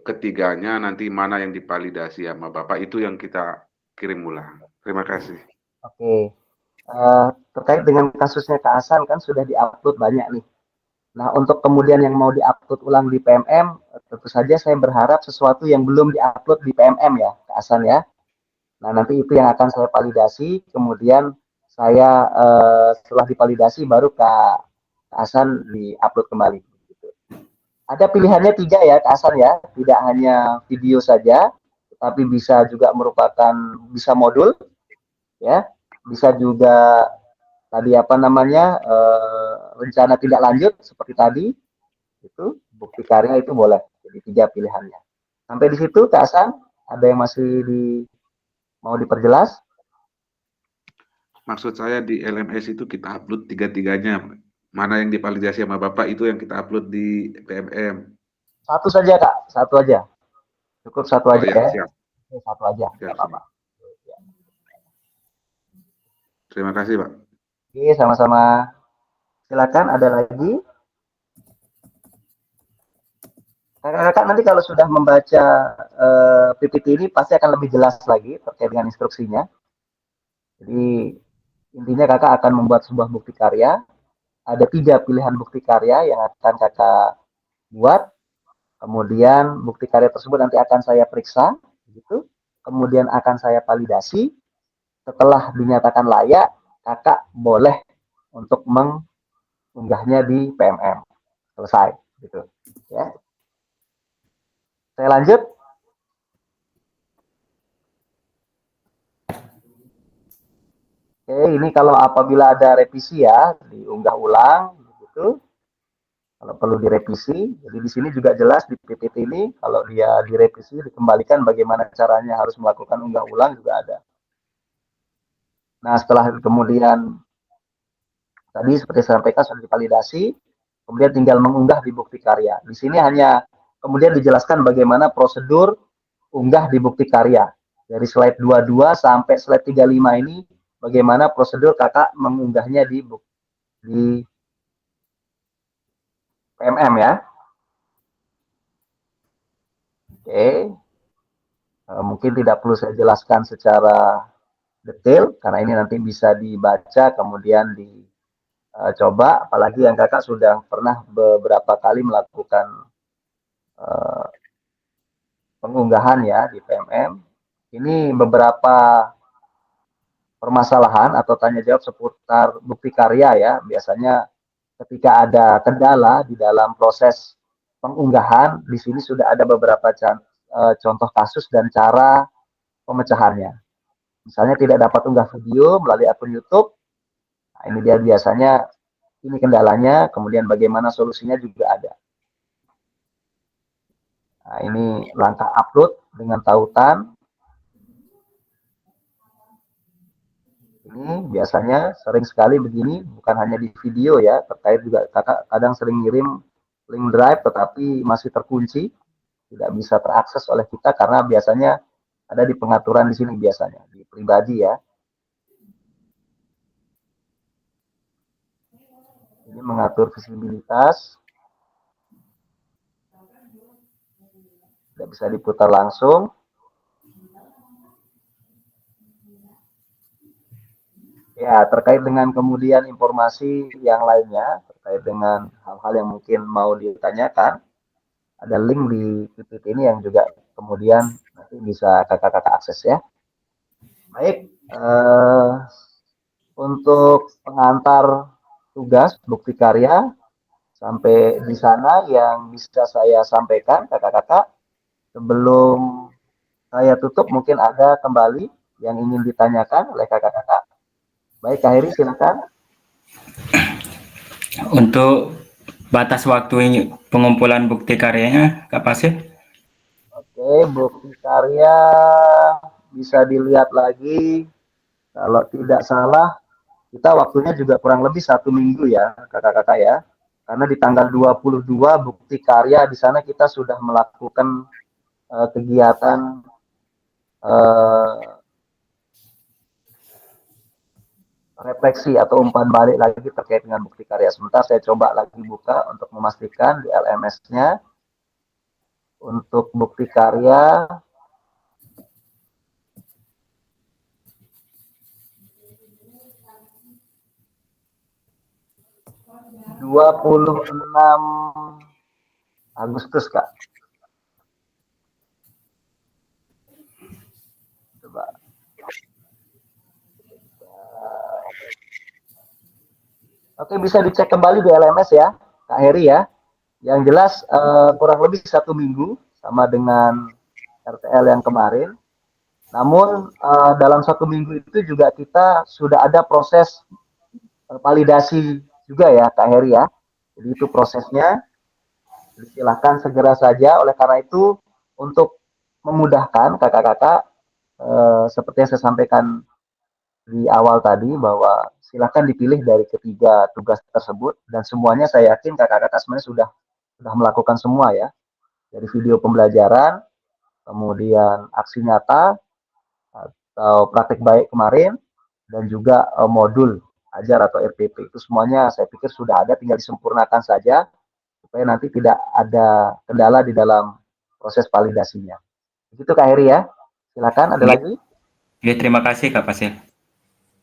ketiganya, nanti mana yang divalidasi sama Bapak, itu yang kita kirim ulang. Terima kasih. Oke. Terkait dengan kasusnya Kak Hasan kan sudah diupload banyak nih. Nah, untuk kemudian yang mau diupload ulang di PMM, tentu saja saya berharap sesuatu yang belum diupload di PMM ya, Kak Hasan ya. Nah, nanti itu yang akan saya validasi, kemudian saya setelah divalidasi baru Kak Hasan di-upload kembali. Gitu. Ada pilihannya 3 ya Kak Hasan ya, tidak hanya video saja, tapi bisa juga merupakan bisa modul, ya, bisa juga tadi apa namanya rencana tindak lanjut seperti tadi, itu bukti karya itu boleh. Jadi 3 pilihannya. Sampai di situ Kak Hasan, ada yang masih mau diperjelas? Maksud saya di LMS itu kita upload tiga-tiganya. Mana yang divalidasi sama Bapak itu yang kita upload di PMM. Satu saja Kak, satu aja. Cukup satu aja ya, ya. siap. Satu aja, Siap, nggak apa-apa. Terima kasih, Pak. Oke, sama-sama. Silakan, ada lagi? Kakak-kakak nanti kalau sudah membaca PPT ini pasti akan lebih jelas lagi terkait dengan instruksinya. Jadi intinya kakak akan membuat sebuah bukti karya. Ada 3 pilihan bukti karya yang akan kakak buat. Kemudian bukti karya tersebut nanti akan saya periksa, gitu. Kemudian akan saya validasi. Setelah dinyatakan layak, kakak boleh untuk mengunggahnya di PMM. Selesai, gitu. Ya. Saya lanjut. Oke, ini kalau apabila ada revisi ya, diunggah ulang, gitu. Kalau perlu direvisi, jadi di sini juga jelas di PPT ini, kalau dia direvisi, dikembalikan bagaimana caranya harus melakukan unggah ulang juga ada. Nah, setelah kemudian tadi seperti saya sampaikan sudah divalidasi, kemudian tinggal mengunggah di bukti karya. Di sini hanya kemudian dijelaskan bagaimana prosedur unggah di bukti karya. Dari slide 22 sampai slide 35 ini bagaimana prosedur kakak mengunggahnya di PMM ya. Oke. Mungkin tidak perlu saya jelaskan secara detail karena ini nanti bisa dibaca kemudian dicoba, apalagi yang kakak sudah pernah beberapa kali melakukan pengunggahan ya di PMM. Ini beberapa permasalahan atau tanya jawab seputar bukti karya ya. Biasanya ketika ada kendala di dalam proses pengunggahan, di sini sudah ada beberapa contoh kasus dan cara pemecahannya. Misalnya tidak dapat unggah video melalui akun YouTube. Nah, ini dia biasanya ini kendalanya, kemudian bagaimana solusinya juga ada. Nah, ini langkah upload dengan tautan. Ini biasanya sering sekali begini, bukan hanya di video ya, terkait juga kakak kadang sering ngirim link drive tetapi masih terkunci, tidak bisa terakses oleh kita karena biasanya ada di pengaturan di sini biasanya, di pribadi ya. Ini mengatur visibilitas. Tidak bisa diputar langsung. Ya, terkait dengan kemudian informasi yang lainnya, terkait dengan hal-hal yang mungkin mau ditanyakan, ada link di PPT ini yang juga kemudian nanti bisa kakak-kakak akses ya. Baik, untuk pengantar tugas bukti karya, sampai di sana yang bisa saya sampaikan kakak-kakak. Sebelum saya tutup, mungkin ada kembali yang ingin ditanyakan oleh kakak-kakak. Baik, Kak Heri, silakan. Untuk batas waktu pengumpulan bukti karyanya, Kak Pasir? Oke, bukti karya bisa dilihat lagi. Kalau tidak salah, kita waktunya juga kurang lebih 1 minggu ya, kakak-kakak ya. Karena di tanggal 22 bukti karya di sana kita sudah melakukan kegiatan refleksi atau umpan balik lagi terkait dengan bukti karya. Sebentar saya coba lagi buka untuk memastikan di LMS-nya. Untuk bukti karya (26 Agustus, Kak. Coba Oke, bisa dicek kembali di LMS ya, Kak Heri ya. Yang jelas kurang lebih 1 minggu sama dengan RTL yang kemarin. Namun dalam 1 minggu itu juga kita sudah ada proses validasi juga ya, Kak Heri ya. Jadi itu prosesnya. Silakan segera saja. Oleh karena itu, untuk memudahkan kakak-kakak, seperti yang saya sampaikan di awal tadi, bahwa silakan dipilih dari ketiga tugas tersebut, dan semuanya saya yakin kakak-kakak sebenarnya sudah melakukan semua ya, dari video pembelajaran, kemudian aksi nyata atau praktek baik kemarin, dan juga modul ajar atau RPP. Itu semuanya saya pikir sudah ada, tinggal disempurnakan saja supaya nanti tidak ada kendala di dalam proses validasinya. Begitu Kak Heri ya. Silakan, ada lagi? Ya, terima kasih Kak Fasil.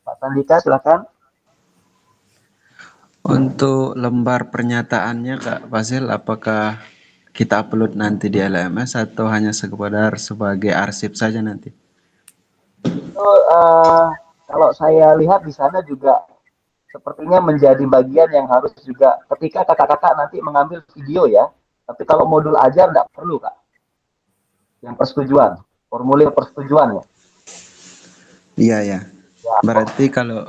Pak Sandika, silakan. Untuk lembar pernyataannya Kak Fasil, apakah kita upload nanti di LMS atau hanya sekedar sebagai arsip saja nanti? Itu kalau saya lihat di sana juga sepertinya menjadi bagian yang harus juga ketika kakak-kakak nanti mengambil video ya. Tapi kalau modul ajar tidak perlu Kak. Yang persetujuan, formulir persetujuan ya. Iya ya. Berarti kalau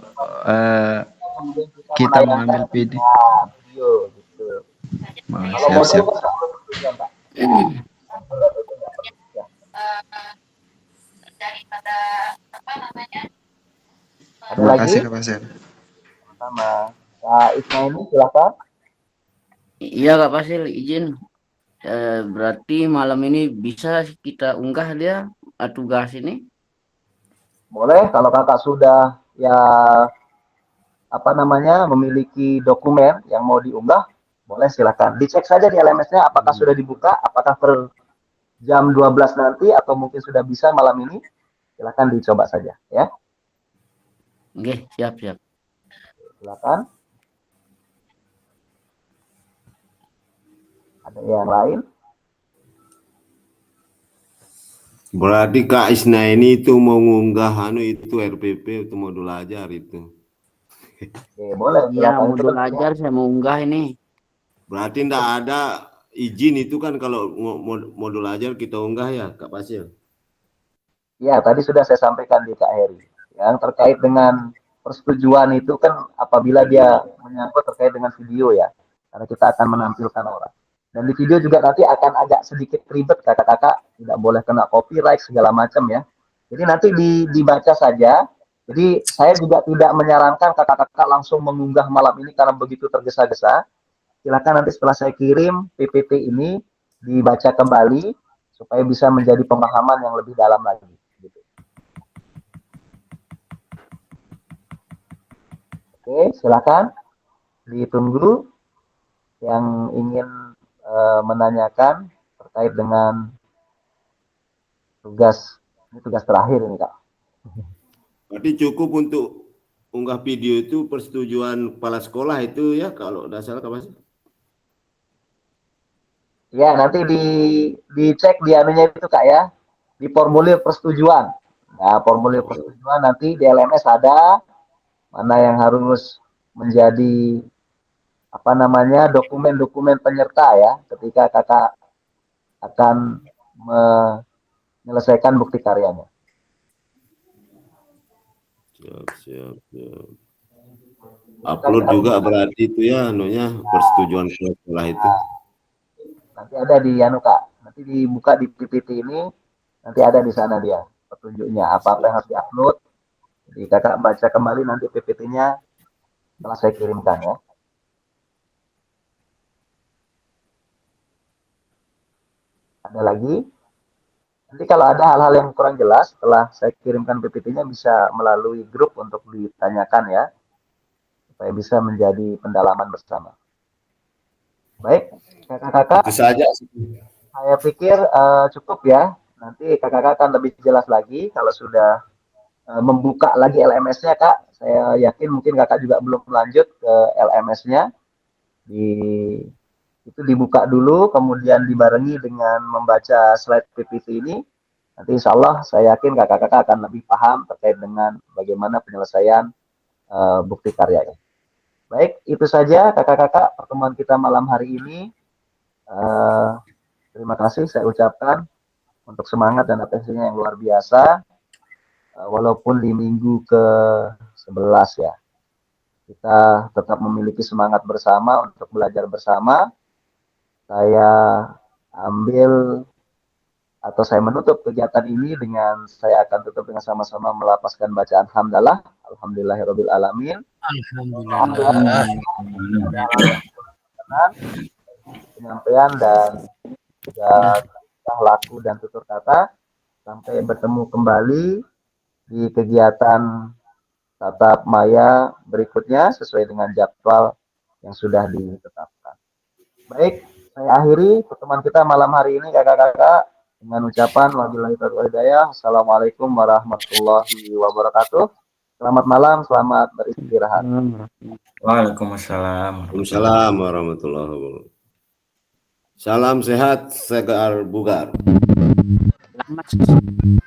kita mengambil video gitu. Kalau modul siap-siap. kan perlu persetujuan Pak. Daripada apa namanya? Ada Terima lagi? kasih Kak Fasil. Sama Kak Ismail, silakan. Iya Kak Fasil, izin. Berarti malam ini bisa kita unggah dia tugas ini? Boleh kalau kakak sudah ya apa namanya memiliki dokumen yang mau diunggah, boleh silakan. Dicek saja di LMS-nya apakah sudah dibuka, apakah per jam 12 nanti atau mungkin sudah bisa malam ini. Silakan dicoba saja ya. Oke, siap. Silakan. Ada yang lain? Berarti Kak Isna ini itu mau ngunggah itu RPP itu modul ajar itu. Oke, boleh. Iya, Silakan. modul ajar saya mau unggah ini. Berarti tidak ada izin itu kan kalau modul ajar kita unggah ya Kak Fasil? Ya, tadi sudah saya sampaikan di Kak Heri. Yang terkait dengan persetujuan itu kan apabila dia menyangkut terkait dengan video ya. Karena kita akan menampilkan orang. Dan di video juga nanti akan agak sedikit ribet kakak-kakak, tidak boleh kena copyright segala macam ya. Jadi nanti dibaca saja. Jadi saya juga tidak menyarankan kakak-kakak langsung mengunggah malam ini karena begitu tergesa-gesa. Silakan nanti setelah saya kirim PPT ini dibaca kembali supaya bisa menjadi pemahaman yang lebih dalam lagi. Gitu. Oke, silakan ditunggu yang ingin menanyakan terkait dengan tugas terakhir ini Kak. Berarti cukup untuk unggah video itu persetujuan kepala sekolah itu ya kalau tidak salah Kak Fasil? Ya, nanti dicek di anunya itu Kak ya, di formulir persetujuan. Nah, formulir persetujuan nanti di LMS ada mana yang harus menjadi apa namanya dokumen-dokumen penyerta ya ketika kakak akan menyelesaikan bukti karyanya. Siap. Upload juga berarti itu ya persetujuan sekolah itu. Nanti ada di Kak, nanti dibuka di PPT ini, nanti ada di sana dia petunjuknya apa yang harus diupload. Jadi kakak baca kembali nanti PPT-nya setelah saya kirimkan ya. Ada lagi? Nanti kalau ada hal-hal yang kurang jelas setelah saya kirimkan PPT-nya bisa melalui grup untuk ditanyakan ya, supaya bisa menjadi pendalaman bersama. Baik, kakak-kakak. Itu saja. Saya pikir cukup ya. Nanti kakak-kakak akan lebih jelas lagi kalau sudah membuka lagi LMS-nya Kak. Saya yakin mungkin kakak juga belum lanjut ke LMS-nya. Itu dibuka dulu, kemudian dibarengi dengan membaca slide PPT ini. Nanti insya Allah saya yakin kakak-kakak akan lebih paham terkait dengan bagaimana penyelesaian bukti karyanya. Baik, itu saja kakak-kakak pertemuan kita malam hari ini. Terima kasih saya ucapkan untuk semangat dan atensinya yang luar biasa. Walaupun di minggu ke-11 ya, kita tetap memiliki semangat bersama untuk belajar bersama. Saya saya menutup kegiatan ini dengan saya akan tutup dengan sama-sama melapaskan bacaan hamdalah, alhamdulillahirabbil alamin. Alhamdulillah. Penyampaian dan juga laku dan tutur kata. Sampai bertemu kembali di kegiatan tatap maya berikutnya sesuai dengan jadwal yang sudah ditetapkan. Baik, saya akhiri pertemuan kita malam hari ini kakak-kakak dengan ucapan wabillahi taufiq wal hidayah. Assalamualaikum warahmatullahi wabarakatuh. Selamat malam, selamat beristirahat. Waalaikumsalam. Waalaikumsalam warahmatullahi wabarakatuh. Salam sehat, segar bugar. Selamat